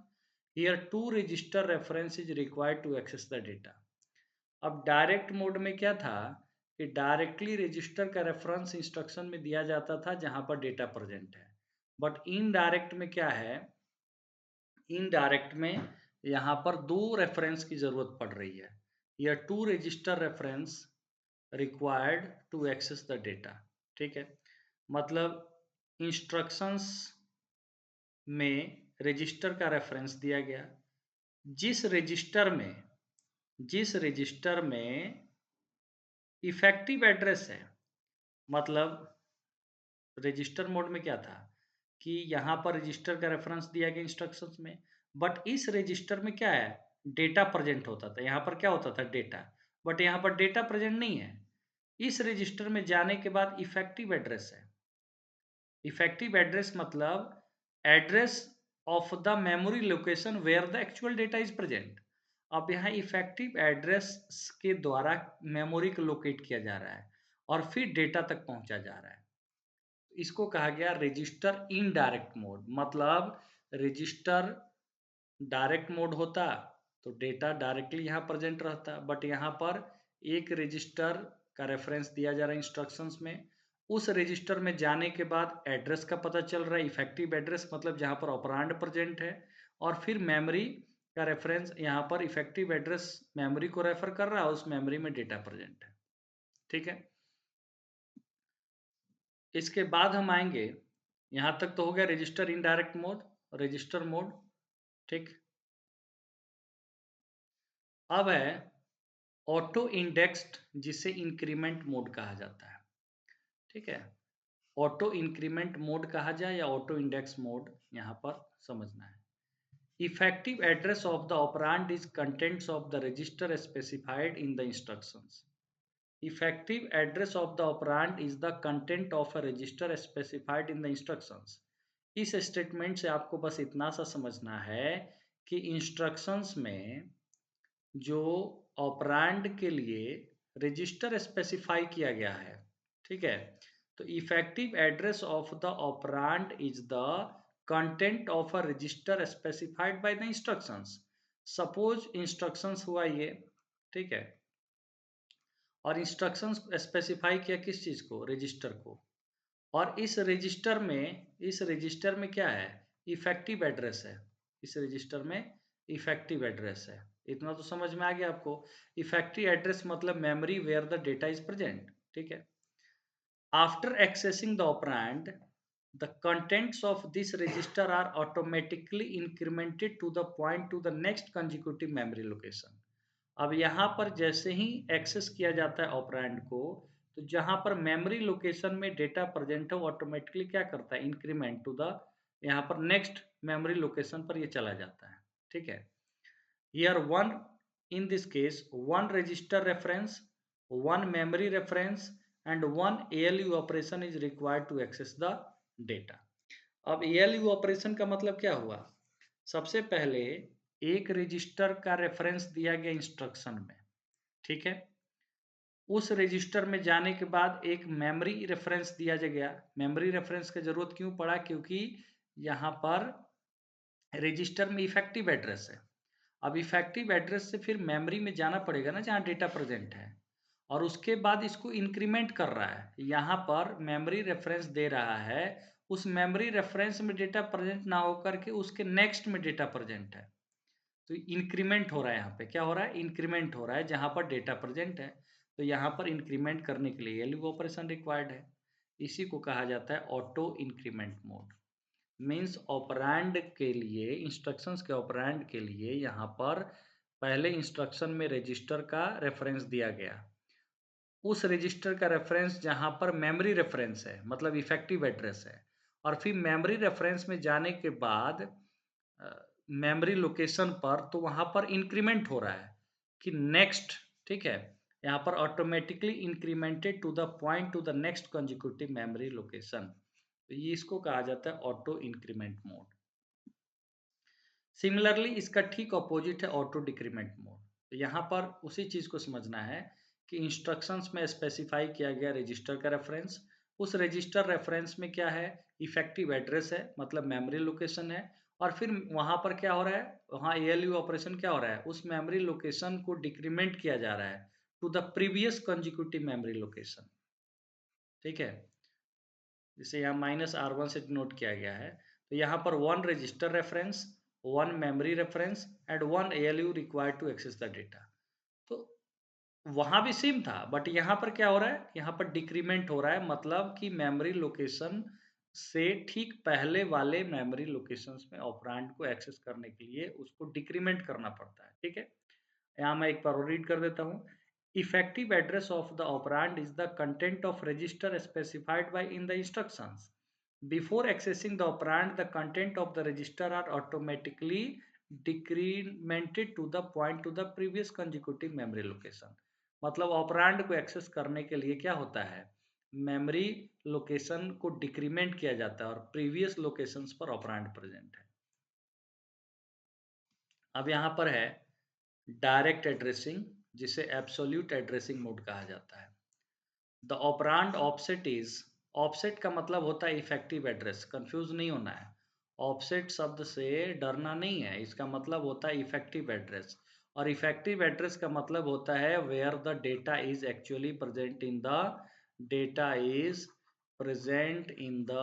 Here two register reference is required to access the data. अब direct mode में क्या था कि directly register का reference instruction में दिया जाता था जहां पर डेटा प्रेजेंट है। बट इनडायरेक्ट में क्या है, इनडायरेक्ट में यहाँ पर 2 रेफरेंस की ज़रूरत पड़ रही है, या 2 register reference required to access the data. ठीक है, मतलब इंस्ट्रक्शंस में रजिस्टर का रेफरेंस दिया गया, जिस रजिस्टर में जिस रजिस्टर में इफेक्टिव एड्रेस है, मतलब रजिस्टर मोड में क्या था कि यहाँ पर रजिस्टर का रेफरेंस दिया गया इंस्ट्रक्शंस में, बट इस रजिस्टर में क्या है, डेटा प्रेजेंट होता था। यहाँ पर क्या होता था, डेटा, बट यहाँ पर डेटा प्रेजेंट नहीं है। इस रजिस्टर में जाने के बाद इफेक्टिव एड्रेस है। इफेक्टिव एड्रेस मतलब address of the memory location where the actual data is present. अब यहाँ इफेक्टिव एड्रेस के द्वारा मेमोरी को लोकेट किया जा रहा है और फिर डेटा तक पहुंचा जा रहा है। इसको कहा गया रजिस्टर इनडायरेक्ट मोड। मतलब रजिस्टर डायरेक्ट मोड होता तो डेटा डायरेक्टली यहाँ प्रेजेंट रहता, बट यहाँ पर एक रजिस्टर का रेफरेंस दिया जा रहा है इंस्ट्रक्शंस में, उस रजिस्टर में जाने के बाद एड्रेस का पता चल रहा है, इफेक्टिव एड्रेस मतलब जहाँ पर ऑपरेंड प्रेजेंट है, और फिर मेमोरी का रेफरेंस यहाँ पर इफेक्टिव एड्रेस मेमोरी को रेफर कर रहा है, उस मेमोरी में डेटा प्रेजेंट है। ठीक है, इसके बाद हम आएंगे, यहाँ तक तो हो गया register indirect mode, register mode. ठीक, अब है ऑटो इंडेक्स्ड, जिसे इंक्रीमेंट मोड कहा जाता है। ठीक है, ऑटो इंक्रीमेंट मोड कहा जाए या ऑटो इंडेक्स मोड, यहाँ पर समझना है। Effective address of the operand is contents of the register specified in the instructions. Effective address of the operand is the content of a register specified in the instructions। इस statement से आपको बस इतना सा समझना है कि इंस्ट्रक्शंस में जो ऑपरेंड के लिए रजिस्टर स्पेसिफाई किया गया है, ठीक है, तो effective address of the operand is the content of a register specified by the instructions. Suppose instructions हुआ ये, ठीक है, और इंस्ट्रक्शंस स्पेसिफाई किया किस चीज़ को, रजिस्टर को, और इस रजिस्टर में क्या है, इफेक्टिव एड्रेस है। इस रजिस्टर में इफेक्टिव एड्रेस है। इतना तो समझ में आ गया आपको। इफेक्टिव एड्रेस मतलब memory where the data is present. ठीक है, after accessing the operand the contents of this register are automatically incremented to the point to the next consecutive memory location। अब यहाँ पर जैसे ही एक्सेस किया जाता है ऑपरेंड को, तो जहाँ पर मेमोरी लोकेशन में डेटा प्रेजेंट है, ऑटोमेटिकली क्या करता है, इंक्रीमेंट टू द, यहाँ पर नेक्स्ट मेमोरी लोकेशन पर ये चला जाता है। ठीक है, here one, in this case one register reference, one memory reference and one ALU operation is required to access the data. अब ALU ऑपरेशन का मतलब क्या हुआ, सबसे पहले एक रजिस्टर का रेफरेंस दिया गया इंस्ट्रक्शन में, ठीक है, उस रजिस्टर में जाने के बाद एक मेमोरी रेफरेंस दिया गया। मेमोरी रेफरेंस की जरूरत क्यों पड़ा, क्योंकि यहाँ पर रजिस्टर में इफेक्टिव एड्रेस है। अब इफेक्टिव एड्रेस से फिर मेमोरी में जाना पड़ेगा ना, जहाँ डेटा प्रेजेंट है, और उसके बाद इसको इंक्रीमेंट कर रहा है। यहाँ पर मेमोरी रेफरेंस दे रहा है, उस मेमोरी रेफरेंस में डेटा प्रेजेंट ना होकर के उसके नेक्स्ट में डेटा प्रेजेंट है, तो इंक्रीमेंट हो रहा है। यहाँ पे क्या हो रहा है, इंक्रीमेंट हो रहा है जहाँ पर डेटा प्रेजेंट है, तो यहाँ पर इंक्रीमेंट करने के लिए एलयू ऑपरेशन रिक्वायर्ड है। इसी को कहा जाता है auto increment mode. Means operand के लिए, इंस्ट्रक्शंस के ऑपरेंड के लिए यहाँ पर पहले इंस्ट्रक्शन में रजिस्टर का रेफरेंस दिया गया, उस रजिस्टर का रेफरेंस जहाँ पर मेमोरी रेफरेंस है, मतलब इफेक्टिव एड्रेस है, और फिर मेमोरी रेफरेंस में जाने के बाद मेमोरी लोकेशन पर, तो वहाँ पर इंक्रीमेंट हो रहा है कि नेक्स्ट, ठीक है, यहाँ पर automatically incremented to the point to the next consecutive memory location, तो ये इसको कहा जाता है ऑटो इंक्रीमेंट मोड। सिमिलरली इसका ठीक अपोजिट है ऑटो डिक्रीमेंट मोड। तो यहाँ पर उसी चीज़ को समझना है कि इंस्ट्रक्शंस में स्पेसिफाई किया गया रजिस्टर का रेफरेंस, उस रजिस्टर रेफरेंस में क्या है, इफेक्टिव एड्रेस है, मतलब मेमोरी लोकेशन है, और फिर वहाँ पर क्या हो रहा है, वहाँ ALU ऑपरेशन क्या हो रहा है, उस मेमोरी लोकेशन को डिक्रीमेंट किया जा रहा है to the previous consecutive memory location. ठीक है, जिसे यहाँ -R1 से डिनोट किया गया है। तो यहाँ पर 1 register reference, 1 memory reference and 1 ALU required to access the data. तो वहाँ भी सेम था, बट यहाँ पर क्या हो रहा है, यहाँ पर डिक्रीमेंट हो रहा है, मतलब कि मेमोरी लोकेशन से ठीक पहले वाले मेमोरी लोकेशंस में ऑपरेंड को एक्सेस करने के लिए उसको डिक्रीमेंट करना पड़ता है। ठीक है, यहाँ मैं एक बार और रीड कर देता हूँ। Effective address of the operand is the content of register specified by in the instructions. Before accessing the operand, the content of the register are automatically decremented to the point to the previous consecutive memory location। मतलब operand को access करने के लिए क्या होता है, memory location को decrement किया जाता है और प्रीवियस लोकेशंस पर ऑपरेंड प्रेजेंट है। अब यहाँ पर है डायरेक्ट एड्रेसिंग, जिसे एब्सोल्यूट एड्रेसिंग मोड कहा जाता है। The operand offset is, offset का मतलब होता है इफेक्टिव एड्रेस, कंफ्यूज नहीं होना है। ऑफसेट शब्द से डरना नहीं है, इसका मतलब होता है इफेक्टिव एड्रेस, और इफेक्टिव एड्रेस का मतलब होता है where the data is actually present in the, data is present in the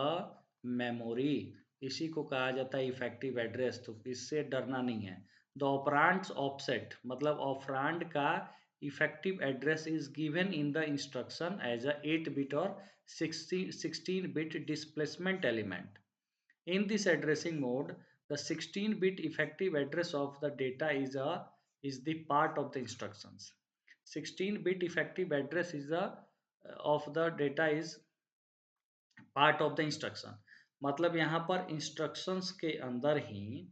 memory, इसी को कहा जाता है इफेक्टिव एड्रेस। तो इससे डरना नहीं है। द ऑपरेंड्स ऑफसेट मतलब ऑपरेंड का effective address is given in the instruction as a 8-bit or 16-bit displacement element. In this addressing mode, the 16-bit effective address of the data is the part of the instructions. 16-bit effective address is the of the data is part of the instruction। मतलब यहाँ पर instructions के अंदर ही,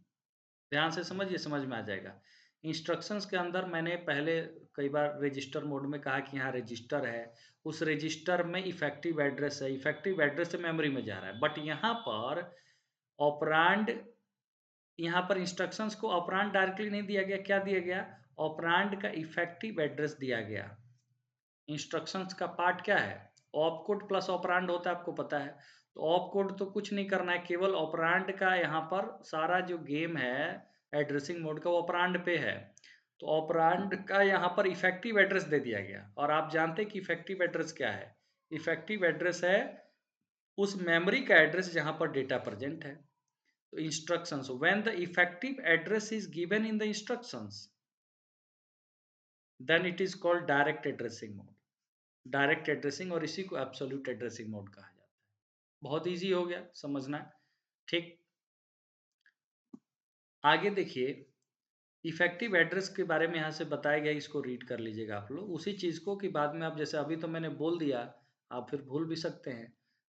ध्यान से समझिए, समझ में आ जाएगा। इंस्ट्रक्शंस के अंदर मैंने पहले कई बार रजिस्टर मोड में कहा कि यहाँ रजिस्टर है, उस रजिस्टर में इफेक्टिव एड्रेस है, इफेक्टिव एड्रेस से मेमोरी में जा रहा है। बट यहाँ पर ऑपरेंड, यहाँ पर इंस्ट्रक्शंस को ऑपरेंड डायरेक्टली नहीं दिया गया, क्या दिया गया, ऑपरेंड का इफेक्टिव एड्रेस दिया गया। इंस्ट्रक्शंस का पार्ट क्या है, ऑप कोड प्लस ऑपरेंड होता है, आपको पता है। तो ऑप कोड तो कुछ नहीं करना है, केवल ऑपरेंड का यहाँ पर सारा जो गेम है एड्रेसिंग मोड का, वो ऑपरेंड पे है। तो ऑपरेंड का यहाँ पर इफेक्टिव एड्रेस दे दिया गया, और आप जानते हैं कि इफेक्टिव एड्रेस क्या है। इफेक्टिव एड्रेस है उस मेमोरी का एड्रेस जहाँ पर डेटा प्रेजेंट है। तो instructions, when the effective address is given in the instructions, then it is called direct addressing mode, direct addressing, और इसी को एब्सोल्यूट एड्रेसिंग मोड कहा जाता है। बहुत इजी हो गया समझना। ठीक, आगे देखिए, इफेक्टिव एड्रेस के बारे में यहाँ से बताया गया, इसको रीड कर लीजिएगा आप लोग उसी चीज़ को, कि बाद में आप, जैसे अभी तो मैंने बोल दिया, आप फिर भूल भी सकते हैं।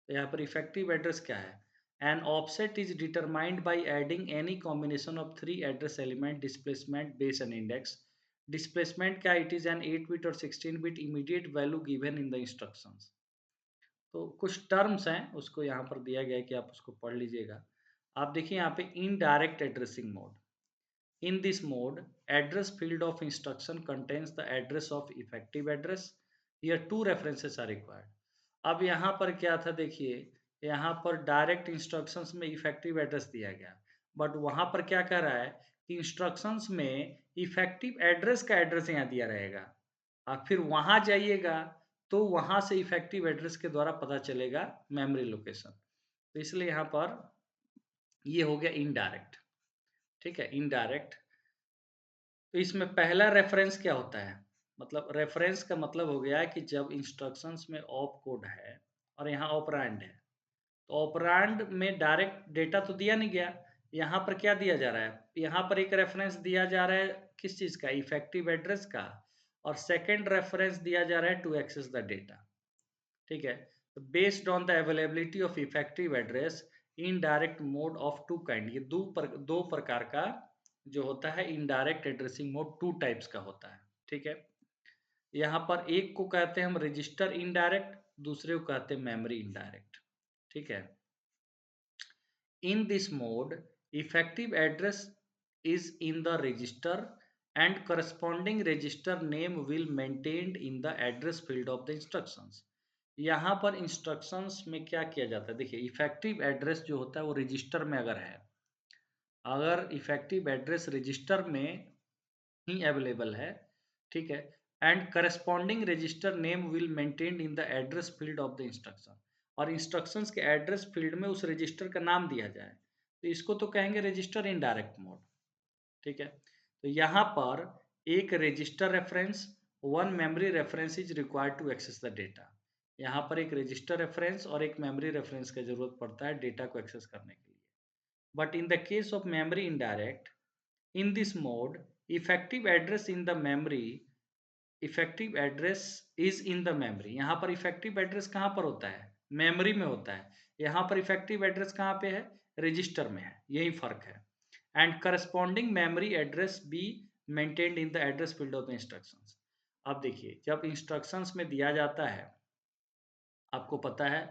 तो यहाँ पर इफेक्टिव एड्रेस क्या है, an offset is determined by adding any combination of 3 address element, displacement, base and index. Displacement क्या, इट इज एन 8-bit और 16-bit immediate value given in the instructions. तो कुछ टर्म्स हैं, उसको यहाँ पर दिया गया है कि आप उसको पढ़ लीजिएगा। आप देखिए यहाँ पे indirect addressing mode. In this mode, address field of instruction contains the address of effective address. Here 2 references are required. अब यहाँ पर क्या था, देखिए यहाँ पर डायरेक्ट इंस्ट्रक्शंस में इफेक्टिव एड्रेस दिया गया, बट वहाँ पर क्या कह रहा है कि इंस्ट्रक्शंस में इफेक्टिव एड्रेस का एड्रेस यहाँ दिया रहेगा। आप फिर वहाँ जाइएगा तो वहाँ से इफेक्टिव एड्रेस के द्वारा पता चलेगा मेमोरी लोकेशन। तो इसलिए यहाँ पर ये हो गया इनडायरेक्ट। ठीक है, इनडायरेक्ट। तो इसमें पहला रेफरेंस क्या होता है, मतलब रेफरेंस का मतलब हो गया कि जब इंस्ट्रक्शंस में ऑप कोड है और यहाँ ऑपरेंड है, तो ऑपरेंड में डायरेक्ट डेटा तो दिया नहीं गया, यहाँ पर क्या दिया जा रहा है, यहाँ पर एक रेफरेंस दिया जा रहा है किस चीज़ का, इफेक्टिव एड्रेस का, और सेकेंड रेफरेंस दिया जा रहा है टू एक्सेस द डेटा। ठीक है, तो based on the availability of effective address, indirect mode of two kind, ये दो प्रकार का जो होता है इनडायरेक्ट एड्रेसिंग मोड, 2 टाइप्स का होता है। ठीक है, यहाँ पर एक को कहते हैं हम रजिस्टर इनडायरेक्ट, दूसरे को कहते हैं मेमोरी इनडायरेक्ट। ठीक है, in this mode, effective address is in the register and corresponding register name will maintained in the address field of the instructions। यहाँ पर इंस्ट्रक्शंस में क्या किया जाता है, देखिए इफेक्टिव एड्रेस जो होता है वो रजिस्टर में अगर है, अगर इफेक्टिव एड्रेस रजिस्टर में ही अवेलेबल है, ठीक है, and corresponding register name will maintained in the address field of the instruction. और इंस्ट्रक्शंस के एड्रेस फील्ड में उस रजिस्टर का नाम दिया जाए, तो इसको तो कहेंगे रजिस्टर इनडायरेक्ट मोड। ठीक है, तो यहाँ पर एक register reference, one memory reference is required to access the data. यहाँ पर एक रजिस्टर रेफरेंस और एक मेमोरी रेफरेंस का जरूरत पड़ता है डेटा को एक्सेस करने के लिए। But in the case of memory indirect, in this mode, effective address in the memory, effective address is in the memory. यहाँ पर इफेक्टिव एड्रेस कहाँ पर होता है? मेमोरी में होता है। यहाँ पर इफेक्टिव एड्रेस कहाँ पे है? रजिस्टर में है, यही फर्क है। And corresponding memory address be maintained in the address field of the instructions. अब देखिए, जब इंस्ट्रक्शंस में दिया जाता है, आपको पता है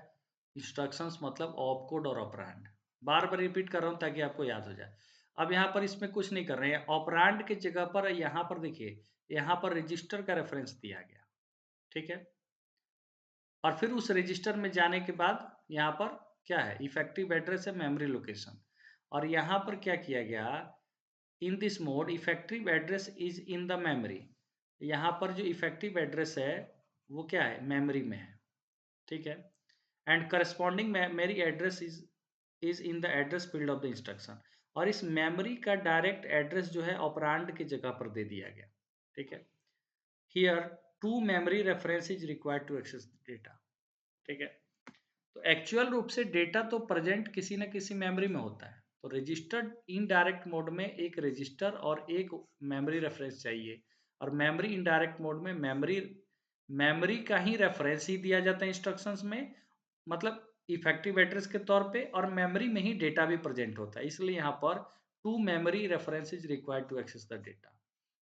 इंस्ट्रक्शंस मतलब ऑप कोड और ऑपरेंड। बार बार रिपीट कर रहा हूँ ताकि आपको याद हो जाए। अब यहाँ पर इसमें कुछ नहीं कर रहे हैं, ऑपरेंड की जगह पर यहाँ पर देखिए, यहाँ पर रजिस्टर का रेफरेंस दिया गया। ठीक है, और फिर उस रजिस्टर में जाने के बाद यहाँ पर क्या है? इफेक्टिव एड्रेस है मेमोरी लोकेशन। और यहाँ पर क्या किया गया? इन this mode effective address is in the memory. यहाँ पर जो इफेक्टिव एड्रेस है वो क्या है? मेमोरी में है। ठीक है, and corresponding memory address is in the address field of the instruction. और इस मेमोरी का डायरेक्ट एड्रेस जो है ऑपरेंड की जगह पर दे दिया गया। ठीक है, here two memory reference is required to access data. ठीक है, तो एक्चुअल रूप से डेटा तो प्रेजेंट किसी न किसी मेमोरी में होता है। तो रजिस्टर्ड इनडायरेक्ट मोड में एक रजिस्टर और एक मेमोरी रेफरेंस चाहिए, और मेमोरी इनडायरेक्ट मोड में मेमोरी मेमोरी का ही रेफरेंस ही दिया जाता है इंस्ट्रक्शंस में, मतलब इफेक्टिव एड्रेस के तौर पे, और मेमोरी में ही डेटा भी प्रेजेंट होता है। इसलिए यहाँ पर two memory reference is required to access the data.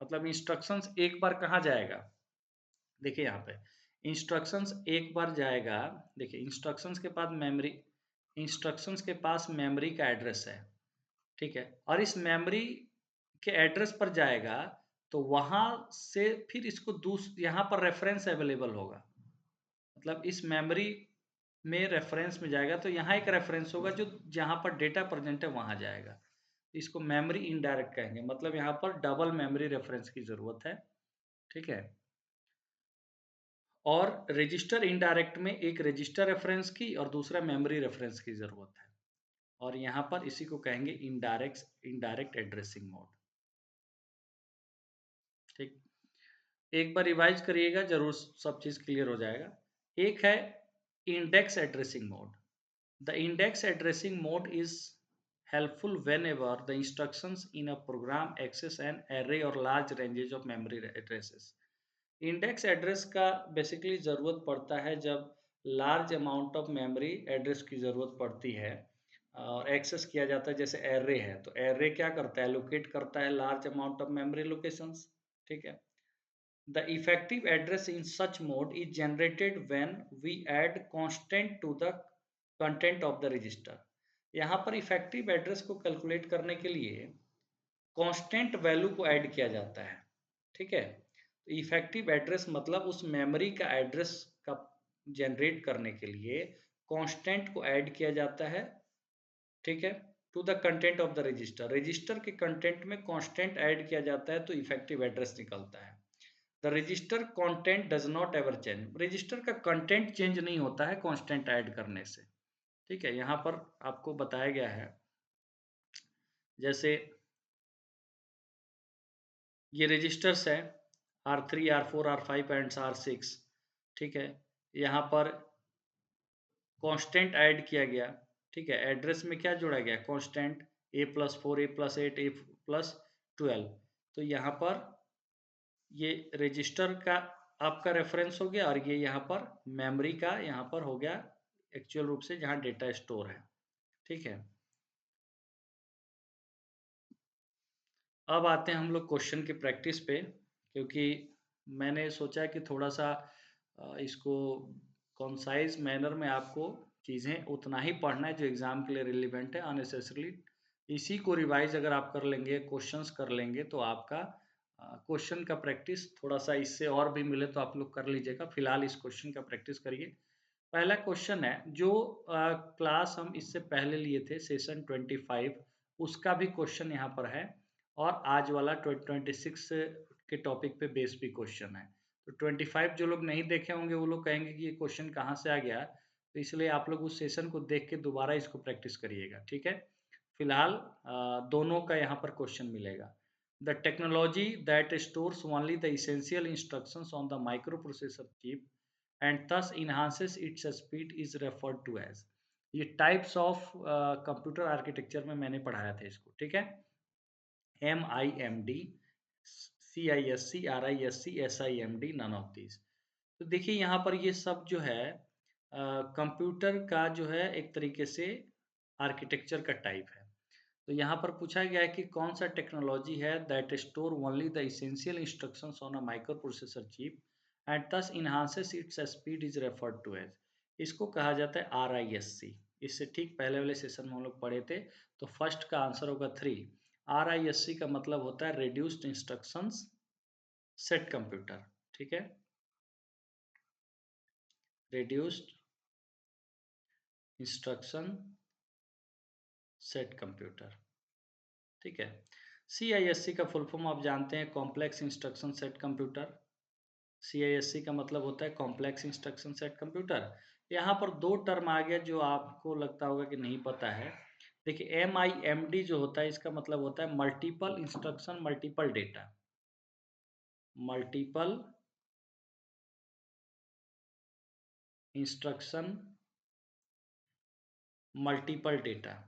मतलब इंस्ट्रक्शंस एक बार कहाँ जाएगा? देखिए यहाँ पे इंस्ट्रक्शंस एक बार जाएगा। देखिए इंस्ट्रक्शंस के पास मेमोरी, इंस्ट्रक्शंस के पास मेमोरी का एड्रेस है। ठीक है, और इस मेमोरी के एड्रेस पर जाएगा, तो वहां से फिर इसको यहाँ पर रेफरेंस अवेलेबल होगा। मतलब इस मेमोरी में रेफरेंस में जाएगा, तो यहाँ एक रेफरेंस होगा जो जहाँ पर डेटा प्रेजेंट है वहां जाएगा। इसको मेमोरी इनडायरेक्ट कहेंगे, मतलब यहाँ पर डबल मेमोरी रेफरेंस की जरूरत है। ठीक है, और रजिस्टर इनडायरेक्ट में एक रजिस्टर रेफरेंस की और दूसरा मेमोरी रेफरेंस की जरूरत है। और यहाँ पर इसी को कहेंगे इनडायरेक्ट इनडायरेक्ट एड्रेसिंग मोड। ठीक, एक बार रिवाइज करिएगा, जरूर सब चीज क्लियर हो जाएगा। एक है index addressing mode. The index addressing mode is helpful whenever the instructions in a program access an array or large ranges of memory addresses। Index address का बेसिकली ज़रूरत पड़ता है जब large amount of memory address की ज़रूरत पड़ती है और एक्सेस किया जाता है। जैसे एरे है, तो एरे क्या करता है? लोकेट करता है large amount of memory locations. ठीक है, the effective address in such mode is generated when we add constant to the content of the register. यहाँ पर इफेक्टिव एड्रेस को कैलकुलेट करने के लिए कांस्टेंट वैल्यू को ऐड किया जाता है। ठीक है, तो इफेक्टिव एड्रेस मतलब उस मेमोरी का एड्रेस का जनरेट करने के लिए कांस्टेंट को ऐड किया जाता है। ठीक है, to the content of the register. Register के कंटेंट में कांस्टेंट ऐड किया जाता है तो इफेक्टिव एड्रेस निकलता है। The register content does not ever change. Register का कंटेंट चेंज नहीं होता है कांस्टेंट ऐड करने से। ठीक है, यहाँ पर आपको बताया गया है, जैसे ये रजिस्टर्स है R3, R4, R5 and R6। ठीक है, यहाँ पर कांस्टेंट ऐड किया गया। ठीक है, एड्रेस में क्या जोड़ा गया? Constant A+4, A+8, A+12। तो यहाँ पर ये रजिस्टर का आपका रेफरेंस हो गया, और ये यहाँ पर मेमोरी का यहाँ पर हो गया एक्चुअल रूप से जहाँ डेटा स्टोर है। ठीक है, अब आते हैं हम लोग क्वेश्चन की प्रैक्टिस पे, क्योंकि मैंने सोचा कि थोड़ा सा इसको कॉन्साइज मैनर में आपको चीज़ें उतना ही पढ़ना है जो एग्ज़ाम के लिए रिलेवेंट है। अननेसेसरली इसी को रिवाइज अगर आप कर लेंगे, क्वेश्चंस कर लेंगे, तो आपका क्वेश्चन का प्रैक्टिस थोड़ा सा इससे और भी मिले तो आप लोग कर लीजिएगा। फिलहाल इस क्वेश्चन का प्रैक्टिस करिए। पहला क्वेश्चन है जो क्लास हम इससे पहले लिए थे सेशन 25, उसका भी क्वेश्चन यहाँ पर है, और आज वाला 26 के टॉपिक पे बेस भी क्वेश्चन है। तो 25 जो लोग नहीं देखे होंगे वो लोग कहेंगे कि ये क्वेश्चन कहाँ से आ गया। तो इसलिए आप लोग उस सेशन को देख के दोबारा इसको प्रैक्टिस करिएगा, ठीक है? फिलहाल दोनों का यहाँ पर क्वेश्चन मिलेगा। The technology that stores only the essential instructions on the microprocessor chip and thus enhances its speed is referred to as। ये टाइप्स ऑफ कंप्यूटर आर्किटेक्चर में मैंने पढ़ाया था इसको, ठीक है? MIMD, CISC, RISC, SIMD, none of this. तो देखिए यहाँ पर ये सब जो है कंप्यूटर का जो है एक तरीके से आर्किटेक्चर का टाइप है। तो यहाँ पर पूछा गया है कि कौन सा टेक्नोलॉजी है that store only the essential instructions on a micro processor chip and thus enhances its speed is referred to as। इसको कहा जाता है RISC। इससे ठीक पहले वाले सेशन में हम लोग पढ़े थे। तो फर्स्ट का आंसर होगा 3। RISC का मतलब होता है रिड्यूस्ड इंस्ट्रक्शंस सेट कंप्यूटर, ठीक है? रिड्यूस्ड इंस्ट्रक्शन सेट कंप्यूटर, ठीक है? CISC का फुल फॉर्म आप जानते हैं, complex instruction set computer. CISC का मतलब होता है कॉम्प्लेक्स इंस्ट्रक्शन सेट कंप्यूटर। यहाँ पर दो टर्म आ गया जो आपको लगता होगा कि नहीं पता है। देखिए MIMD जो होता है इसका मतलब होता है multiple instruction multiple data. Multiple instruction multiple data.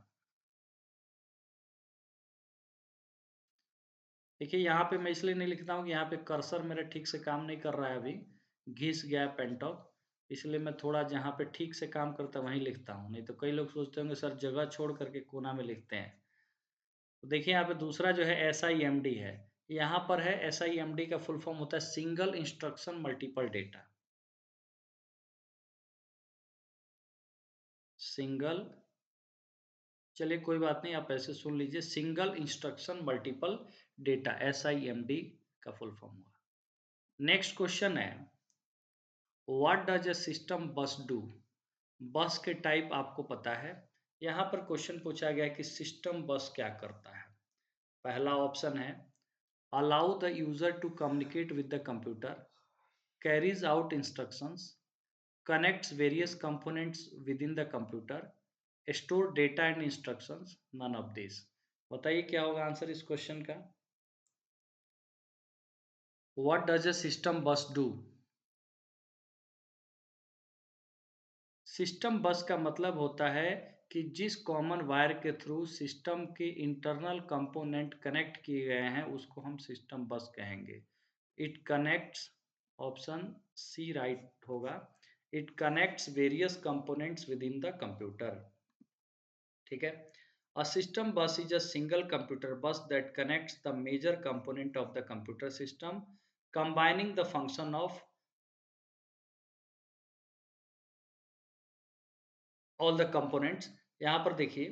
देखिए यहाँ पे मैं इसलिए नहीं लिखता हूँ कि यहाँ पे कर्सर मेरा ठीक से काम नहीं कर रहा है, अभी घिस गया पेनटॉप, इसलिए मैं थोड़ा जहाँ पे ठीक से काम करता है वहीं लिखता हूँ। नहीं तो कई लोग सोचते होंगे सर जगह छोड़ करके कोना में लिखते हैं। तो देखिए यहाँ पे दूसरा जो है SIMD है। यहाँ पर है SIMD का फुल फॉर्म होता है single instruction multiple data. Single, चलिए कोई बात नहीं, आप ऐसे सुन लीजिए, single instruction multiple data, SIMD का फुल फॉर्म हुआ। नेक्स्ट क्वेश्चन है व्हाट डज अ सिस्टम बस डू। बस के टाइप आपको पता है। यहाँ पर क्वेश्चन पूछा गया कि सिस्टम बस क्या करता है। पहला ऑप्शन है allow the user to communicate with the computer, carries out instructions, connects various components within the computer, store data and instructions, none of these। बताइए क्या होगा आंसर इस क्वेश्चन का। What does a system bus do? System bus का मतलब होता है कि जिस कॉमन वायर के थ्रू सिस्टम के इंटरनल कंपोनेंट कनेक्ट किए गए हैं उसको हम सिस्टम बस कहेंगे। It connects, option C right होगा, it connects various components within the computer, ठीक है? A system bus is a single computer bus that connects the major component of the computer system combining the function of all the components. यहाँ पर देखिए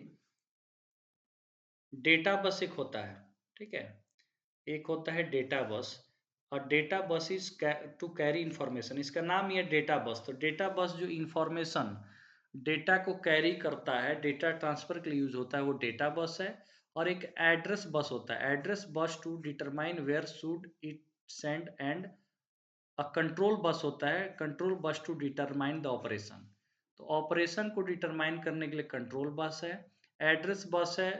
data bus एक होता है, ठीक है? एक होता है डेटा बस और data bus is to carry information, इसका नाम ही है डेटा बस। तो डेटा बस जो इंफॉर्मेशन डेटा को कैरी करता है, डेटा ट्रांसफर के लिए यूज होता है, वो डेटा बस है। और एक एड्रेस बस होता है, address bus to determine where should it send and control bus होता है, control bus to determine the operation. तो ऑपरेशन को डिटरमाइन करने के लिए कंट्रोल बस है। एड्रेस बस है,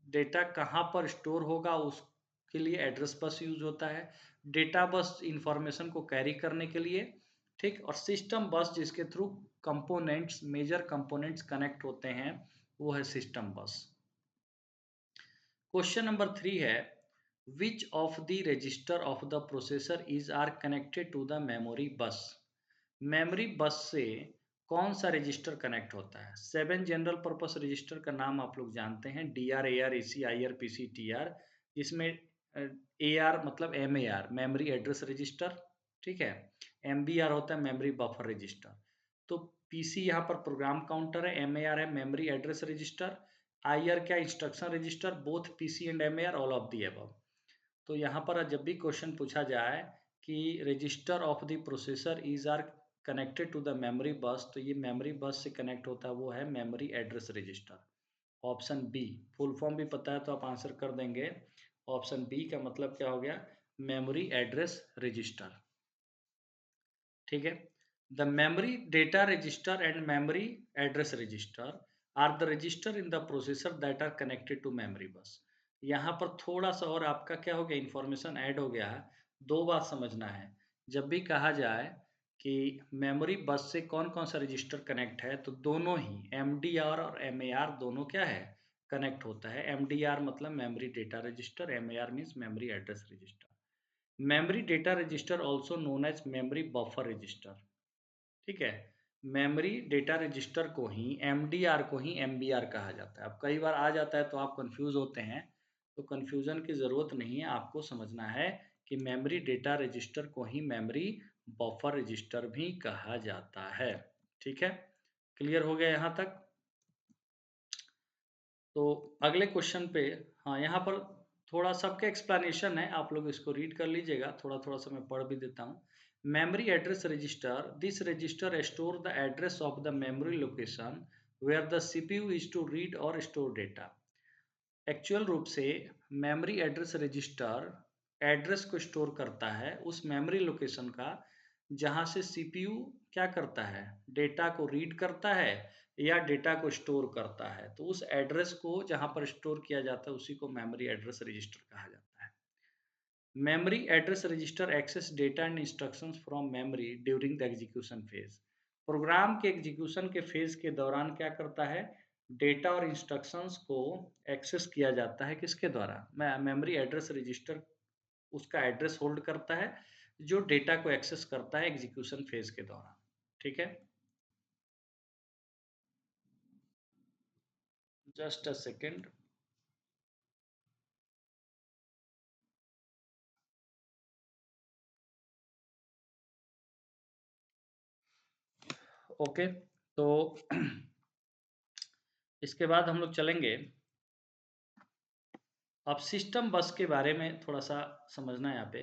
डेटा कहाँ पर स्टोर होगा उसके लिए एड्रेस बस यूज होता है। डेटा बस इंफॉर्मेशन को कैरी करने के लिए, ठीक। और सिस्टम बस जिसके through components, major components connect होते हैं, वो है सिस्टम बस। क्वेश्चन नंबर 3 है which of the register of the processor is are connected to the memory bus. Memory bus से कौन सा रजिस्टर कनेक्ट होता है। 7 जनरल पर्पस रजिस्टर का नाम आप लोग जानते हैं, DR, AR, AC, IR, PC, TR। इसमें AR मतलब MAR मेमोरी एड्रेस रजिस्टर, ठीक है। MBR होता है मेमोरी बफर रजिस्टर। तो PC यहाँ पर प्रोग्राम काउंटर है, MAR है मेमोरी एड्रेस रजिस्टर, IR क्या instruction register, both PC and MAR all of the above. तो यहाँ पर जब भी क्वेश्चन पूछा जाए कि register of the processor is are connected to the memory bus, तो ये मेमोरी बस से कनेक्ट होता है, वो है memory address register. Option B, full form भी पता है तो आप आंसर कर देंगे। ऑप्शन बी का मतलब क्या हो गया, मेमोरी एड्रेस रजिस्टर, ठीक है। The memory data register and memory address register are the register in the processor that are connected to memory bus. यहाँ पर थोड़ा सा और आपका क्या हो गया, इंफॉर्मेशन ऐड हो गया है। दो बात समझना है, जब भी कहा जाए कि मेमोरी बस से कौन कौन सा रजिस्टर कनेक्ट है, तो दोनों ही MDR और MAR दोनों क्या है, कनेक्ट होता है। MDR मतलब memory data register, MAR means memory address register. Memory data register also known as memory buffer register, ठीक है। मेमोरी डेटा रजिस्टर को ही, MDR को ही MBR कहा जाता है। अब कई बार आ जाता है तो आप कंफ्यूज होते हैं, तो कंफ्यूजन की ज़रूरत नहीं है। आपको समझना है कि मेमोरी डेटा रजिस्टर को ही मेमोरी बफर रजिस्टर भी कहा जाता है, ठीक है। क्लियर हो गया यहाँ तक? तो अगले क्वेश्चन पे, हाँ यहाँ पर थोड़ा सबका एक्सप्लेनेशन है, आप लोग इसको रीड कर लीजिएगा। थोड़ा थोड़ा सा मैं पढ़ भी देता हूँ। Memory address register, this register store the address of the memory location where the CPU is to read और स्टोर डेटा। एक्चुअल रूप से मेमोरी एड्रेस रजिस्टर एड्रेस को स्टोर करता है उस मेमोरी लोकेशन का जहां से CPU क्या करता है, डेटा को रीड करता है या डेटा को स्टोर करता है। तो उस एड्रेस को जहां पर स्टोर किया जाता है उसी को मेमोरी एड्रेस रजिस्टर कहा जाता है। Memory address register access data and instructions from memory during the execution phase. Program के एग्जीक्यूशन के फेज के दौरान क्या करता है, डेटा और इंस्ट्रक्शंस को एक्सेस किया जाता है। किसके द्वारा? मेमोरी एड्रेस रजिस्टर उसका एड्रेस होल्ड करता है जो डेटा को एक्सेस करता है एग्जीक्यूशन फेज के दौरान, ठीक है। Just a second. ओके, तो इसके बाद हम लोग चलेंगे। अब सिस्टम बस के बारे में थोड़ा सा समझना है यहाँ पे।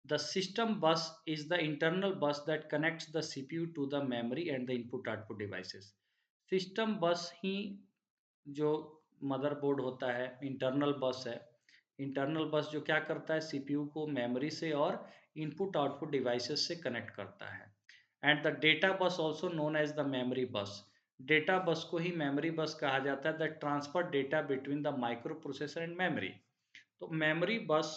The system bus is the internal bus that connects the CPU to the memory and the input output devices. System bus ही जो मदरबोर्ड होता है, इंटरनल बस है। इंटरनल बस जो क्या करता है, CPU को मेमोरी से और इनपुट आउटपुट डिवाइसेस से कनेक्ट करता है। And the data bus also known as the memory bus. Data bus को ही मेमोरी बस कहा जाता है, that transfer data between the microprocessor and memory. तो मेमोरी बस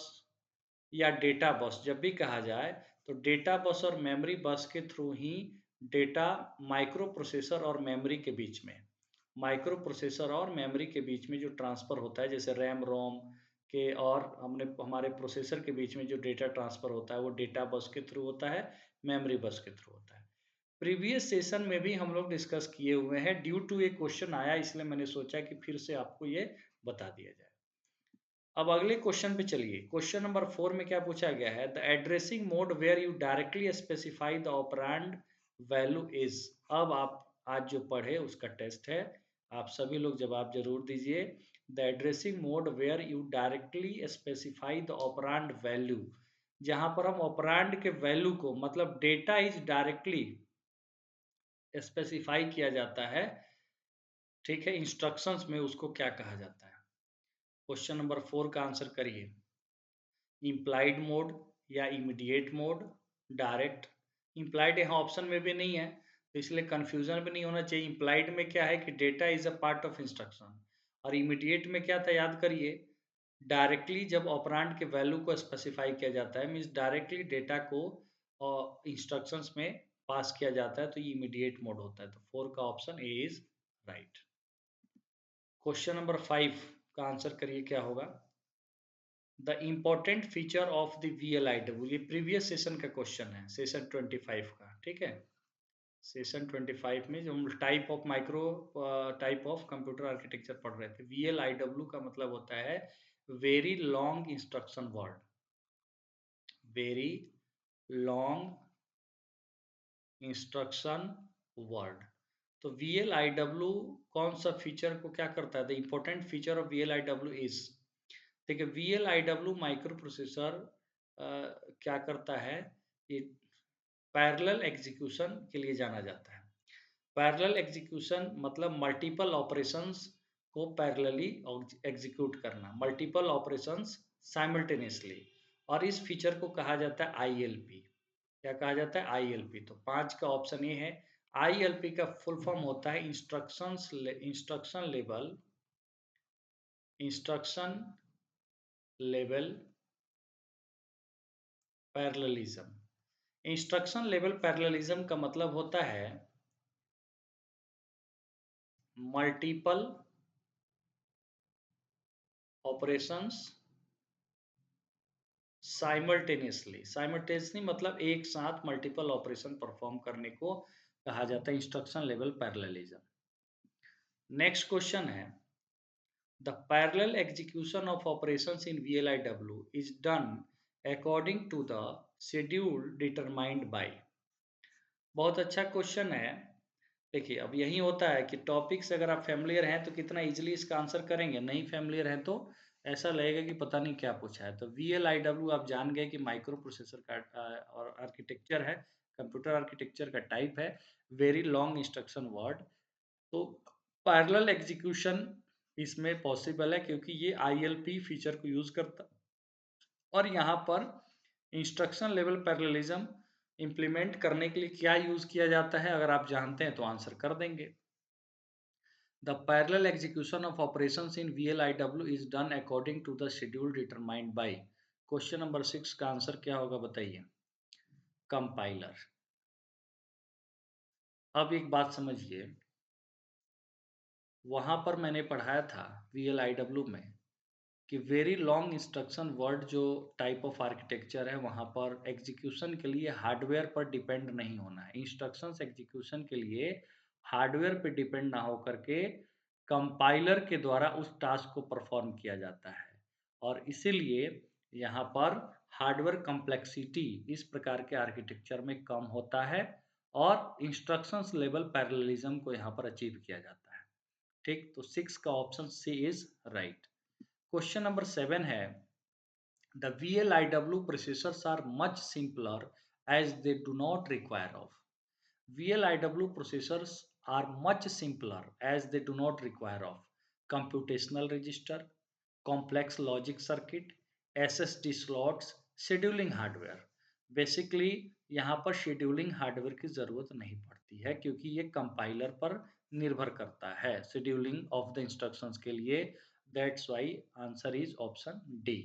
या डेटा बस जब भी कहा जाए तो डेटा बस और मेमोरी बस के थ्रू ही डेटा माइक्रो प्रोसेसर और मेमोरी के बीच में, माइक्रो प्रोसेसर और मेमोरी के बीच में जो ट्रांसफ़र होता है, जैसे रैम रोम के और हमने हमारे प्रोसेसर के बीच में जो डेटा ट्रांसफ़र होता है वो डेटा बस के थ्रू होता है, मेमोरी बस के थ्रू होता है। प्रीवियस सेशन में भी हम लोग डिस्कस किए हुए हैं। ड्यू टू एक क्वेश्चन आया इसलिए मैंने सोचा कि फिर से आपको ये बता दिया जाए। अब अगले क्वेश्चन पे चलिए। क्वेश्चन नंबर 4 में क्या पूछा गया है, the addressing mode where you directly specify the operand value is. अब आप आज जो पढ़े उसका टेस्ट है, आप सभी लोग जवाब जरूर दीजिए। The addressing mode where you directly specify the operand value, जहां पर हम ऑपरेंड के वैल्यू को, मतलब डेटा इज डायरेक्टली स्पेसिफाई किया जाता है, ठीक है, इंस्ट्रक्शंस में, उसको क्या कहा जाता है। क्वेश्चन नंबर 4 का आंसर करिए। इम्प्लाइड मोड या इमीडिएट मोड, डायरेक्ट। इम्प्लाइड यहाँ ऑप्शन में भी नहीं है तो इसलिए कंफ्यूजन भी नहीं होना चाहिए। इम्प्लाइड में क्या है कि data is a part of instruction, और इमीडिएट में क्या था याद करिए, डायरेक्टली जब ऑपरेंड के वैल्यू को स्पेसिफाई किया जाता है, मीन्स डायरेक्टली डेटा को इंस्ट्रक्शंस में पास किया जाता है, तो ये इमीडिएट मोड होता है। तो 4 का option A is right. Question number 5 का आंसर करिए क्या होगा। The important feature of the VLIW, ये प्रीवियस सेशन का क्वेश्चन है, सेशन 25 का, ठीक है। सेशन 25 में जो हम टाइप ऑफ कंप्यूटर आर्किटेक्चर पढ़ रहे थे, VLIW का मतलब होता है very long instruction word, very long instruction word. तो VLIW कौन सा फीचर को क्या करता है, the important feature of VLIW is, देखिए VLIW माइक्रो प्रोसेसर क्या करता है, ये पैरेलल एग्जीक्यूशन के लिए जाना जाता है। पैरेलल एग्जीक्यूशन मतलब मल्टीपल ऑपरेशंस को पैरेलली एग्जीक्यूट करना, मल्टीपल ऑपरेशंस साइमल्टेनियसली, और इस फीचर को कहा जाता है ILP। क्या कहा जाता है? ILP। तो 5 का ऑप्शन ये है। ILP का फुल फॉर्म होता है instruction level parallelism. Instruction level parallelism का मतलब होता है मल्टीपल ऑपरेशंस साइमल्टेनियसली मतलब एक साथ मल्टीपल ऑपरेशन परफॉर्म करने को कहा जाता है instruction level parallelism. Next question है, the parallel execution of operations in VLIW is done according to the schedule determined by. बहुत अच्छा क्वेश्चन है। देखिए, अब यही होता है कि टॉपिक से अगर आप फैमिलियर हैं तो कितना इजीली इसका आंसर करेंगे, नहीं फैमिलियर हैं तो ऐसा लगेगा कि पता नहीं क्या पूछा है। तो VLIW आप जान गए कि माइक्रो प्रोसेसर का और आर्किटेक्चर है, कंप्यूटर आर्किटेक्चर का टाइप है, वेरी लॉन्ग इंस्ट्रक्शन वर्ड। तो पैरेलल एग्जीक्यूशन इसमें पॉसिबल है क्योंकि ये ILP फीचर को यूज करता, और यहाँ पर इंस्ट्रक्शन लेवल पैरेललिज्म इम्प्लीमेंट करने के लिए क्या यूज किया जाता है, अगर आप जानते हैं तो आंसर कर देंगे। The parallel execution of operations in VLIW is done according to the schedule determined by। Question number 6 का आंसर क्या होगा बताइए? कंपाइलर। अब एक बात समझिए, वहां पर मैंने पढ़ाया था VLIW में कि वेरी लॉन्ग इंस्ट्रक्शन वर्ड जो टाइप ऑफ आर्किटेक्चर है, वहां पर एग्जीक्यूशन के लिए हार्डवेयर पर डिपेंड नहीं होना है। इंस्ट्रक्शंस एग्जीक्यूशन के लिए हार्डवेयर पे डिपेंड ना हो करके कंपाइलर के द्वारा उस टास्क को परफॉर्म किया जाता है, और इसीलिए यहाँ पर हार्डवेयर कम्प्लेक्सिटी इस प्रकार के आर्किटेक्चर में कम होता है, और इंस्ट्रक्शंस लेवल पैरेललिज्म को यहाँ पर अचीव किया जाता है। ठीक, तो 6 का option C is right. Question number 7 है, the VLIW processors are much simpler as they do not require of। VLIW processors are much simpler as they do not require of computational register, complex logic circuit, SSD slots, scheduling hardware। Basically यहाँ पर scheduling hardware की ज़रूरत नहीं पड़ती है क्योंकि ये compiler पर निर्भर करता है शेड्यूलिंग ऑफ द इंस्ट्रक्शंस के लिए। That's why answer is option D.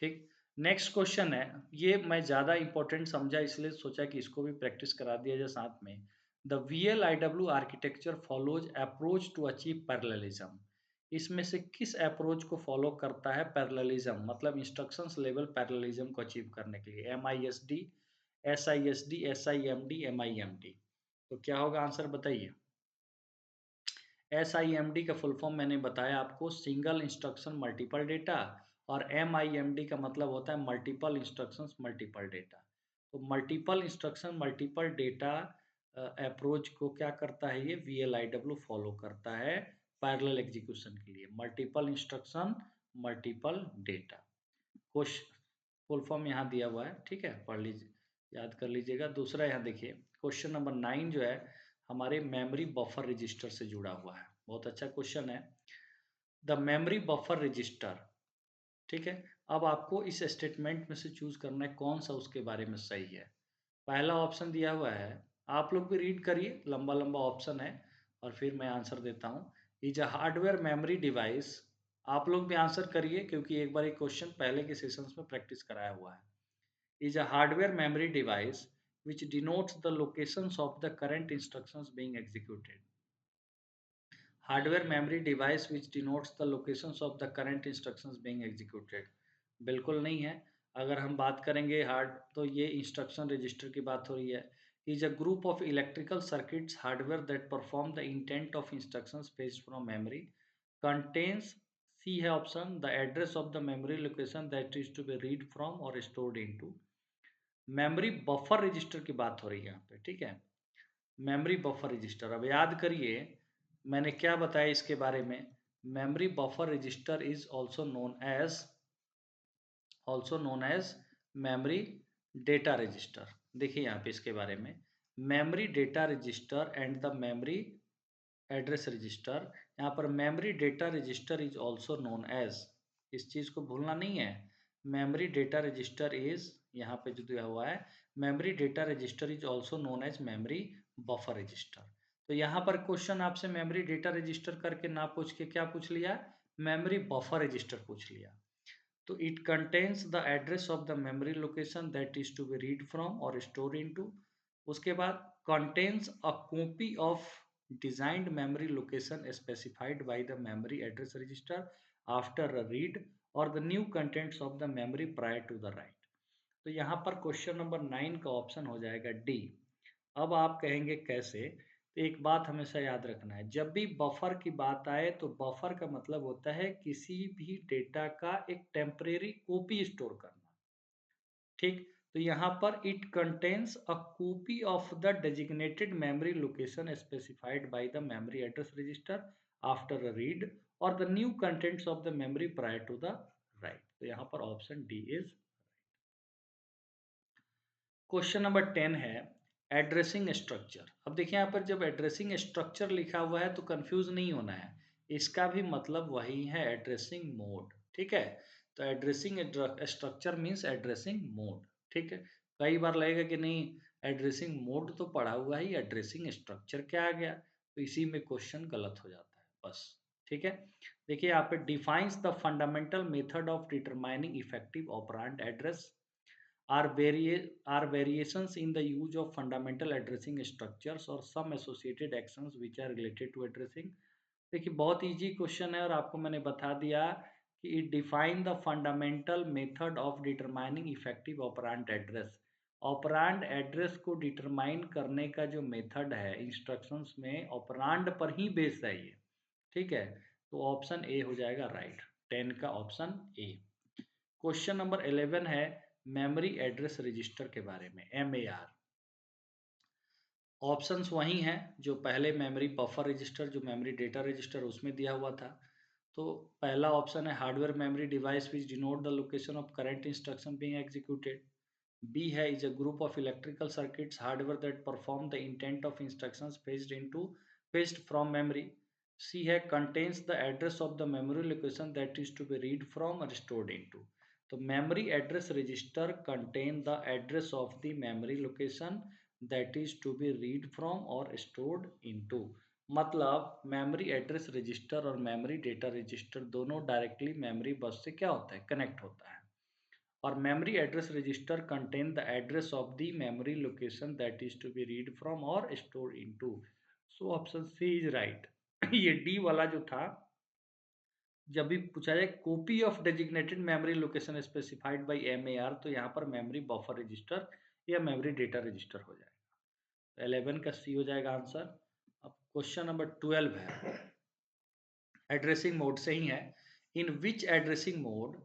ठीक, नेक्स्ट क्वेश्चन है, ये मैं ज़्यादा इंपॉर्टेंट समझा इसलिए सोचा कि इसको भी प्रैक्टिस करा दिया जाए साथ में। The VLIW architecture follows approach to achieve parallelism. इसमें से किस अप्रोच को फॉलो करता है पैरेललिज्म, मतलब इंस्ट्रक्शंस लेवल पैरेललिज्म को अचीव करने के लिए? MISD, SISD, SIMD, MIMD। तो क्या होगा आंसर बताइए? SIMD का फुल फॉर्म मैंने बताया आपको, सिंगल इंस्ट्रक्शन मल्टीपल डेटा, और MIMD का मतलब होता है मल्टीपल इंस्ट्रक्शंस मल्टीपल डेटा। तो multiple instruction multiple data approach को क्या करता है, ये VLIW फॉलो करता है पैरेलल एग्जीक्यूशन के लिए, multiple instruction multiple data. Question full form यहाँ दिया हुआ है, ठीक है, पढ़ लीजिए, याद कर लीजिएगा। दूसरा यहाँ देखिए, क्वेश्चन नंबर 9 जो है हमारे मेमोरी बफर रजिस्टर से जुड़ा हुआ है। बहुत अच्छा क्वेश्चन है, द मेमोरी बफर रजिस्टर। ठीक है, अब आपको इस स्टेटमेंट में से चूज करना है कौन सा उसके बारे में सही है। पहला ऑप्शन दिया हुआ है, आप लोग भी रीड करिए, लंबा लंबा ऑप्शन है, और फिर मैं आंसर देता हूँ। Is a hardware memory device. आप लोग भी आंसर करिए क्योंकि एक बार एक क्वेश्चन पहले के सेशंस में प्रैक्टिस कराया हुआ है। Is a hardware memory device which denotes the locations of the current instructions being executed। Hardware memory device which denotes the locations of the current instructions being executed। बिल्कुल नहीं है। अगर हम बात करेंगे हार्ड, तो ये इंस्ट्रक्शन रजिस्टर की बात हो रही है। Is a group of electrical circuits hardware that perform the intent of instructions fetched from memory. Contains, C है option, the address of the memory location that is to be read from और stored into. Memory buffer register की बात हो रही है यहाँ पे, ठीक है, मेमोरी बफर रजिस्टर। अब याद करिए मैंने क्या बताया इसके बारे में। Memory buffer register is also known as memory data register. देखिए यहाँ पे इसके बारे में, memory data register and the memory address register. यहाँ पर memory data register is also known as, इस चीज को भूलना नहीं है, मेमोरी डेटा रजिस्टर इज, यहाँ पे जो दिया हुआ है memory data register is also known as memory buffer register. तो यहाँ पर क्वेश्चन आपसे मेमोरी डेटा रजिस्टर करके ना पूछ के क्या पूछ लिया, मेमोरी बफर रजिस्टर पूछ लिया। तो it contains the address of the memory location that is to be read from और स्टोर इनटू। उसके बाद contains a copy of designed memory location specified by the memory address register after a read और the new contents of the memory prior to the write. तो यहाँ पर question number 9 का option हो जाएगा D. अब आप कहेंगे कैसे, तो एक बात हमेशा याद रखना है, जब भी बफर की बात आए तो बफर का मतलब होता है किसी भी डेटा का एक टेम्परेरी कॉपी स्टोर करना। ठीक, तो यहाँ पर it contains a copy of the designated memory location specified by the memory address register after a read और the new contents of the memory prior to the write. तो यहाँ पर option D is. Question number 10 है addressing structure. अब देखिए यहाँ पर जब एड्रेसिंग स्ट्रक्चर लिखा हुआ है तो कंफ्यूज नहीं होना है, इसका भी मतलब वही है एड्रेसिंग मोड। ठीक है, तो addressing structure means addressing mode. ठीक है, कई बार लगेगा कि नहीं एड्रेसिंग मोड तो पढ़ा हुआ है, एड्रेसिंग स्ट्रक्चर क्या आ गया, तो इसी में क्वेश्चन गलत हो जाता है बस। ठीक है, देखिए यहाँ पे defines the fundamental method of determining effective operand address are variations in the use of fundamental addressing structures or some associated actions which are related to addressing। देखिए बहुत इजी क्वेश्चन है और आपको मैंने बता दिया कि it define the fundamental method of determining effective operand address. Operand address को डिटरमाइन करने का जो मेथड है इंस्ट्रक्शंस में ऑपरेंड पर ही बेस है ये। ठीक है, तो ऑप्शन ए हो जाएगा राइट, 10 का ऑप्शन ए। क्वेश्चन नंबर 11 है मेमोरी एड्रेस रजिस्टर के बारे में, MAR। ऑप्शंस वही हैं जो पहले मेमोरी बफर रजिस्टर जो मेमोरी डेटा रजिस्टर उसमें दिया हुआ था। तो पहला ऑप्शन है hardware memory device which denote the location of current instruction being executed. B है is a group of electrical circuits hardware that perform the intent of instructions fetched from memory. C है contains the address of the memory location that is to be read from और stored into. तो memory address register contain the address of the memory location that is to be read from और stored into. मतलब memory address register और memory data register दोनों directly memory bus से क्या होता है, कनेक्ट होता है। और memory address register contain the address of the memory location that is to be read from और store into. So option C is right. ये डी वाला जो था, जब भी पूछा जाए copy of designated memory location specified bye MAR, तो यहाँ पर मेमोरी बफर रजिस्टर या मेमोरी डेटा रजिस्टर हो जाएगा। 11 का सी हो जाएगा आंसर। अब क्वेश्चन नंबर 12 है एड्रेसिंग मोड से ही है। In which addressing mode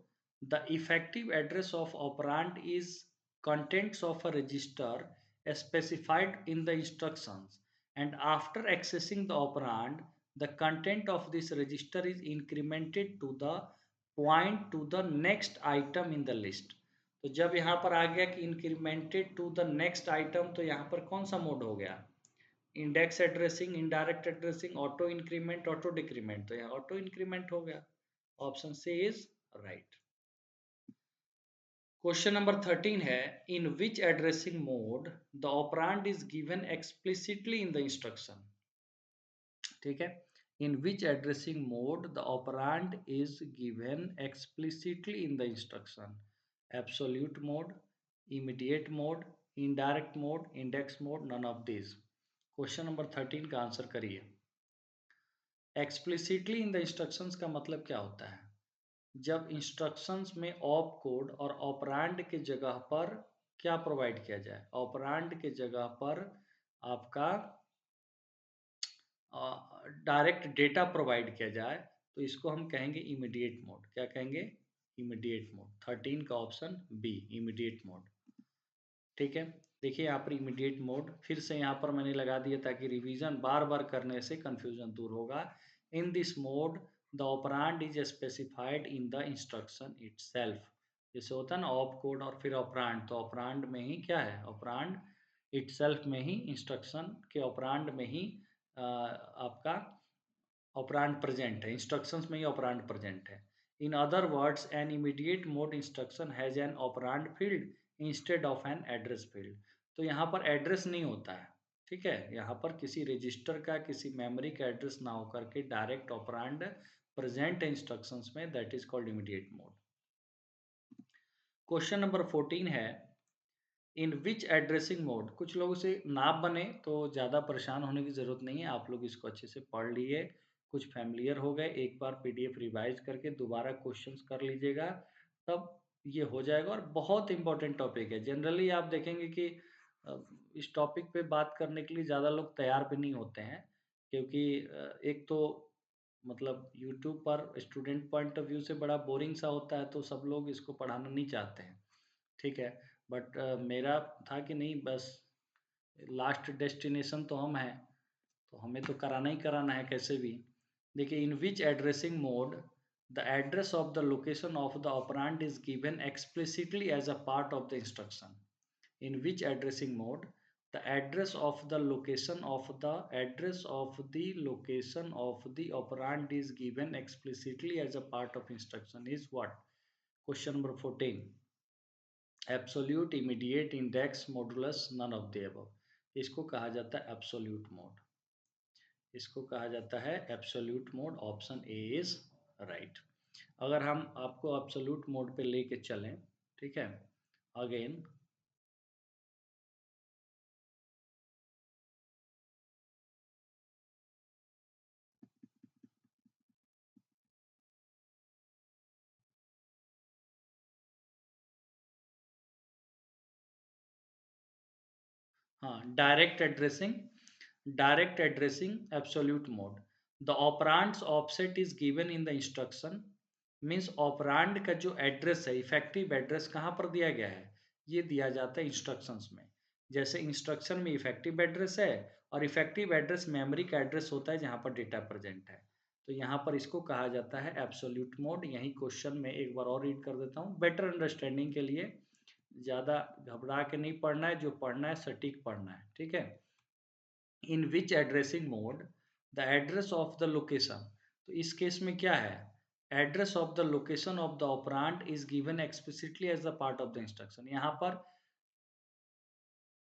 the effective address of operand is contents of a register specified in the instructions and after accessing the operand the content of this register is incremented to the point to the next item in the list। तो जब यहाँ पर आ गया कि incremented to the next item, तो यहाँ पर कौन सा मोड हो गया, index addressing, indirect addressing, auto increment, auto decrement. तो यहाँ ऑटो इंक्रीमेंट हो गया, option C is right. Question number 13 है in which addressing mode the operand is given explicitly in the instruction. ठीक है, in which addressing mode the operand is given explicitly in the instruction. Absolute mode, immediate mode, indirect mode, index mode, none of this. Question number 13 का answer करिए। Explicitly in the instructions का मतलब क्या होता है, जब इंस्ट्रक्शंस में op code और ऑपरेंड के जगह पर क्या प्रोवाइड किया जाए, ऑपरेंड के जगह पर आपका डायरेक्ट डेटा प्रोवाइड किया जाए, तो इसको हम कहेंगे इमीडिएट मोड। क्या कहेंगे, इमीडिएट मोड। 13 का ऑप्शन बी इमीडिएट मोड। ठीक है, देखिए यहाँ पर इमीडिएट मोड फिर से यहाँ पर मैंने लगा दिया ताकि रिवीजन बार बार करने से कंफ्यूजन दूर होगा। इन this mode the operand is specified in the instruction itself. जैसे होता है ना ऑप कोड और फिर ऑपरेंड, तो ऑपरेंड में ही क्या है, ऑपरेंड इटसेल्फ में ही इंस्ट्रक्शन के ऑपरेंड में ही आपका ऑपरेंड प्रेजेंट है, इंस्ट्रक्शंस में ही ऑपरेंड प्रेजेंट है। In other words an immediate mode instruction has an operand field instead of an address field. तो यहाँ पर एड्रेस नहीं होता है, ठीक है, यहाँ पर किसी रजिस्टर का किसी मेमोरी का एड्रेस ना होकर के डायरेक्ट ऑपरेंड प्रेजेंट इंस्ट्रक्शंस में, that is called immediate mode. Question number 14 है, इन विच एड्रेसिंग मोड। कुछ लोगों से ना बने तो ज़्यादा परेशान होने की ज़रूरत नहीं है, आप लोग इसको अच्छे से पढ़ लिए, कुछ फैमिलियर हो गए, एक बार पीडीएफ रिवाइज करके दोबारा क्वेश्चंस कर लीजिएगा, तब ये हो जाएगा। और बहुत इंपॉर्टेंट टॉपिक है। जनरली आप देखेंगे कि इस टॉपिक पे बात करने के लिए ज़्यादा लोग तैयार भी नहीं होते हैं, क्योंकि एक तो मतलब यूट्यूब पर स्टूडेंट पॉइंट ऑफ व्यू से बड़ा बोरिंग सा होता है, तो सब लोग इसको पढ़ाना नहीं चाहते हैं, ठीक है। बट मेरा था कि नहीं, बस लास्ट डेस्टिनेशन तो हम हैं, तो हमें तो कराना ही कराना है कैसे भी। देखिए, in which addressing mode the address of the location of the operand is given explicitly as a part of the instruction. In which addressing mode the address of the location of the operand is given explicitly as a part of instruction is what? Question number 14, absolute, immediate, index, modulus, none of the above. इसको कहा जाता है absolute mode. इसको कहा जाता है absolute mode. Option A is right. अगर हम आपको एब्सोल्यूट मोड पे लेके चलें, ठीक है, अगेन, हाँ, direct addressing absolute mode. The operands offset is given in the instruction, means operand का जो एड्रेस है, इफेक्टिव एड्रेस कहाँ पर दिया गया है, ये दिया जाता है इंस्ट्रक्शंस में। जैसे इंस्ट्रक्शन में इफेक्टिव एड्रेस है, और इफेक्टिव एड्रेस मेमोरी का एड्रेस होता है जहाँ पर डेटा प्रेजेंट है। तो यहाँ पर इसको कहा जाता है एब्सोल्यूट मोड। यही क्वेश्चन में एक बार और रीड कर देता हूँ बेटर अंडरस्टैंडिंग के लिए। ज़्यादा घबरा के नहीं पढ़ना है, जो पढ़ना है सटीक पढ़ना है, ठीक है। In which addressing mode the address of the location. तो इस केस में क्या है, address of the location of the operand is given explicitly as the part of the instruction. यहाँ पर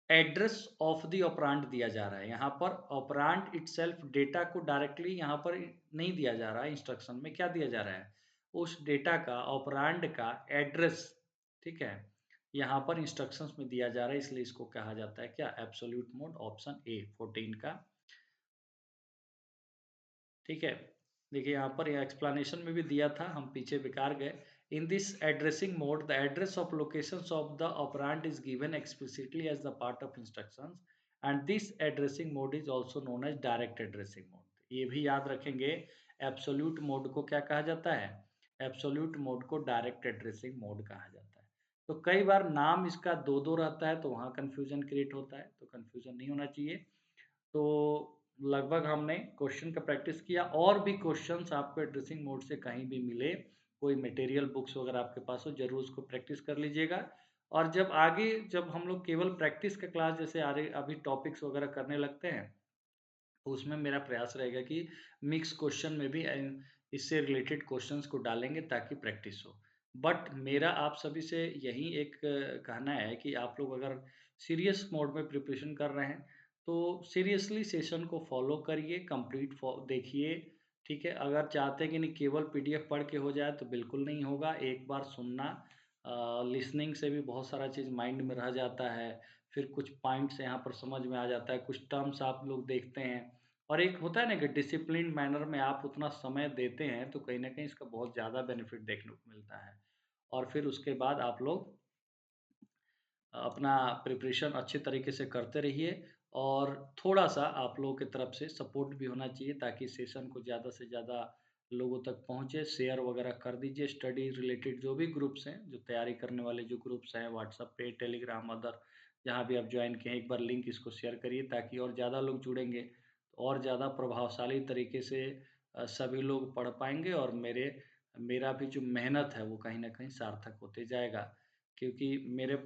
एड्रेस ऑफ द ऑपरेंड दिया जा रहा है। यहाँ पर ऑपरेंड इटसेल्फ डेटा को डायरेक्टली यहाँ पर नहीं दिया जा रहा है, इंस्ट्रक्शन में क्या दिया जा रहा है, उस डेटा का, ऑपरेंड का एड्रेस, ठीक है, यहाँ पर इंस्ट्रक्शंस में दिया जा रहा है, इसलिए इसको कहा जाता है क्या, एब्सोल्यूट मोड। ऑप्शन ए 14 का, ठीक है। देखिए यहाँ पर एक्सप्लेनेशन में भी दिया था, हम पीछे बेकार गए। In this addressing mode the address of locations of the operand is given explicitly as the part of instructions, and this addressing mode is also known as direct addressing mode. ये भी याद रखेंगे, एब्सोल्यूट मोड को क्या कहा जाता है, absolute mode को डायरेक्ट एड्रेसिंग मोड कहा जाता है। तो कई बार नाम इसका दो दो रहता है, तो वहाँ कन्फ्यूजन क्रिएट होता है, तो कन्फ्यूजन नहीं होना चाहिए। तो लगभग हमने क्वेश्चन का प्रैक्टिस किया। और भी क्वेश्चंस आपको एड्रेसिंग मोड से कहीं भी मिले, कोई मटेरियल बुक्स वगैरह आपके पास हो, जरूर उसको प्रैक्टिस कर लीजिएगा। और जब आगे, जब हम लोग केवल प्रैक्टिस का क्लास जैसे आ रही, अभी टॉपिक्स वगैरह करने लगते हैं, तो उसमें मेरा प्रयास रहेगा कि मिक्स क्वेश्चन में भी इससे रिलेटेड क्वेश्चंस को डालेंगे ताकि प्रैक्टिस हो। बट मेरा आप सभी से यही एक कहना है कि आप लोग अगर सीरियस मोड में प्रिपरेशन कर रहे हैं, तो सीरियसली सेशन को फॉलो करिए, कंप्लीट देखिए, ठीक है। अगर चाहते हैं कि नहीं केवल पीडीएफ पढ़ के हो जाए, तो बिल्कुल नहीं होगा। एक बार सुनना, लिसनिंग से भी बहुत सारा चीज़ माइंड में रह जाता है, फिर कुछ पॉइंट्स यहाँ पर समझ में आ जाता है, कुछ टर्म्स आप लोग देखते हैं, और एक होता है ना कि डिसिप्लिन मैनर में आप उतना समय देते हैं, तो कहीं ना कहीं इसका बहुत ज़्यादा बेनिफिट देखने को मिलता है। और फिर उसके बाद आप लोग अपना प्रिपरेशन अच्छे तरीके से करते रहिए, और थोड़ा-सा आप लोगों की तरफ से सपोर्ट भी होना चाहिए, ताकि सेशन को ज़्यादा से ज़्यादा लोगों तक पहुँचे। शेयर वगैरह कर दीजिए, स्टडी रिलेटेड जो भी ग्रुप्स हैं, जो तैयारी करने वाले जो ग्रुप्स हैं, व्हाट्सएप पे, टेलीग्राम, अदर जहाँ भी आप जॉइन किए हैं, एक बार लिंक इसको शेयर करिए, ताकि और ज़्यादा लोग जुड़ेंगे, तो और ज़्यादा प्रभावशाली तरीके से सभी लोग पढ़ पाएँगे, और मेरा भी जो मेहनत है वो कहीं न कहीं सार्थक होते जाएगा। क्योंकि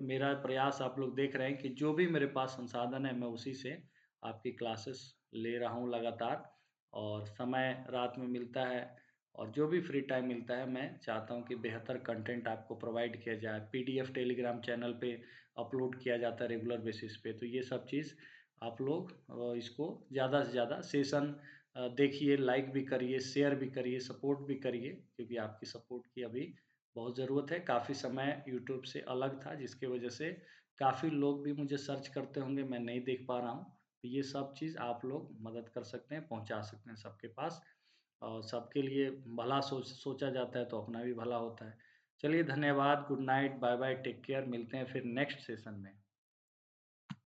मेरा प्रयास आप लोग देख रहे हैं कि जो भी मेरे पास संसाधन है, मैं उसी से आपकी क्लासेस ले रहा हूँ लगातार, और समय रात में मिलता है, और जो भी फ्री टाइम मिलता है मैं चाहता हूँ कि बेहतर कंटेंट आपको प्रोवाइड किया जाए। पीडीएफ टेलीग्राम चैनल पे अपलोड किया जाता है रेगुलर बेसिस पे। तो ये सब चीज़ आप लोग इसको ज़्यादा से ज़्यादा सेशन देखिए, लाइक भी करिए, शेयर भी करिए, सपोर्ट भी करिए, क्योंकि आपकी सपोर्ट की अभी बहुत ज़रूरत है। काफ़ी समय यूट्यूब से अलग था, जिसकी वजह से काफ़ी लोग भी मुझे सर्च करते होंगे, मैं नहीं देख पा रहा हूँ। तो ये सब चीज़ आप लोग मदद कर सकते हैं, पहुँचा सकते हैं सबके पास। और सबके लिए भला सोचा जाता है तो अपना भी भला होता है। चलिए धन्यवाद, good night, bye bye, take care, मिलते हैं फिर नेक्स्ट सेशन में।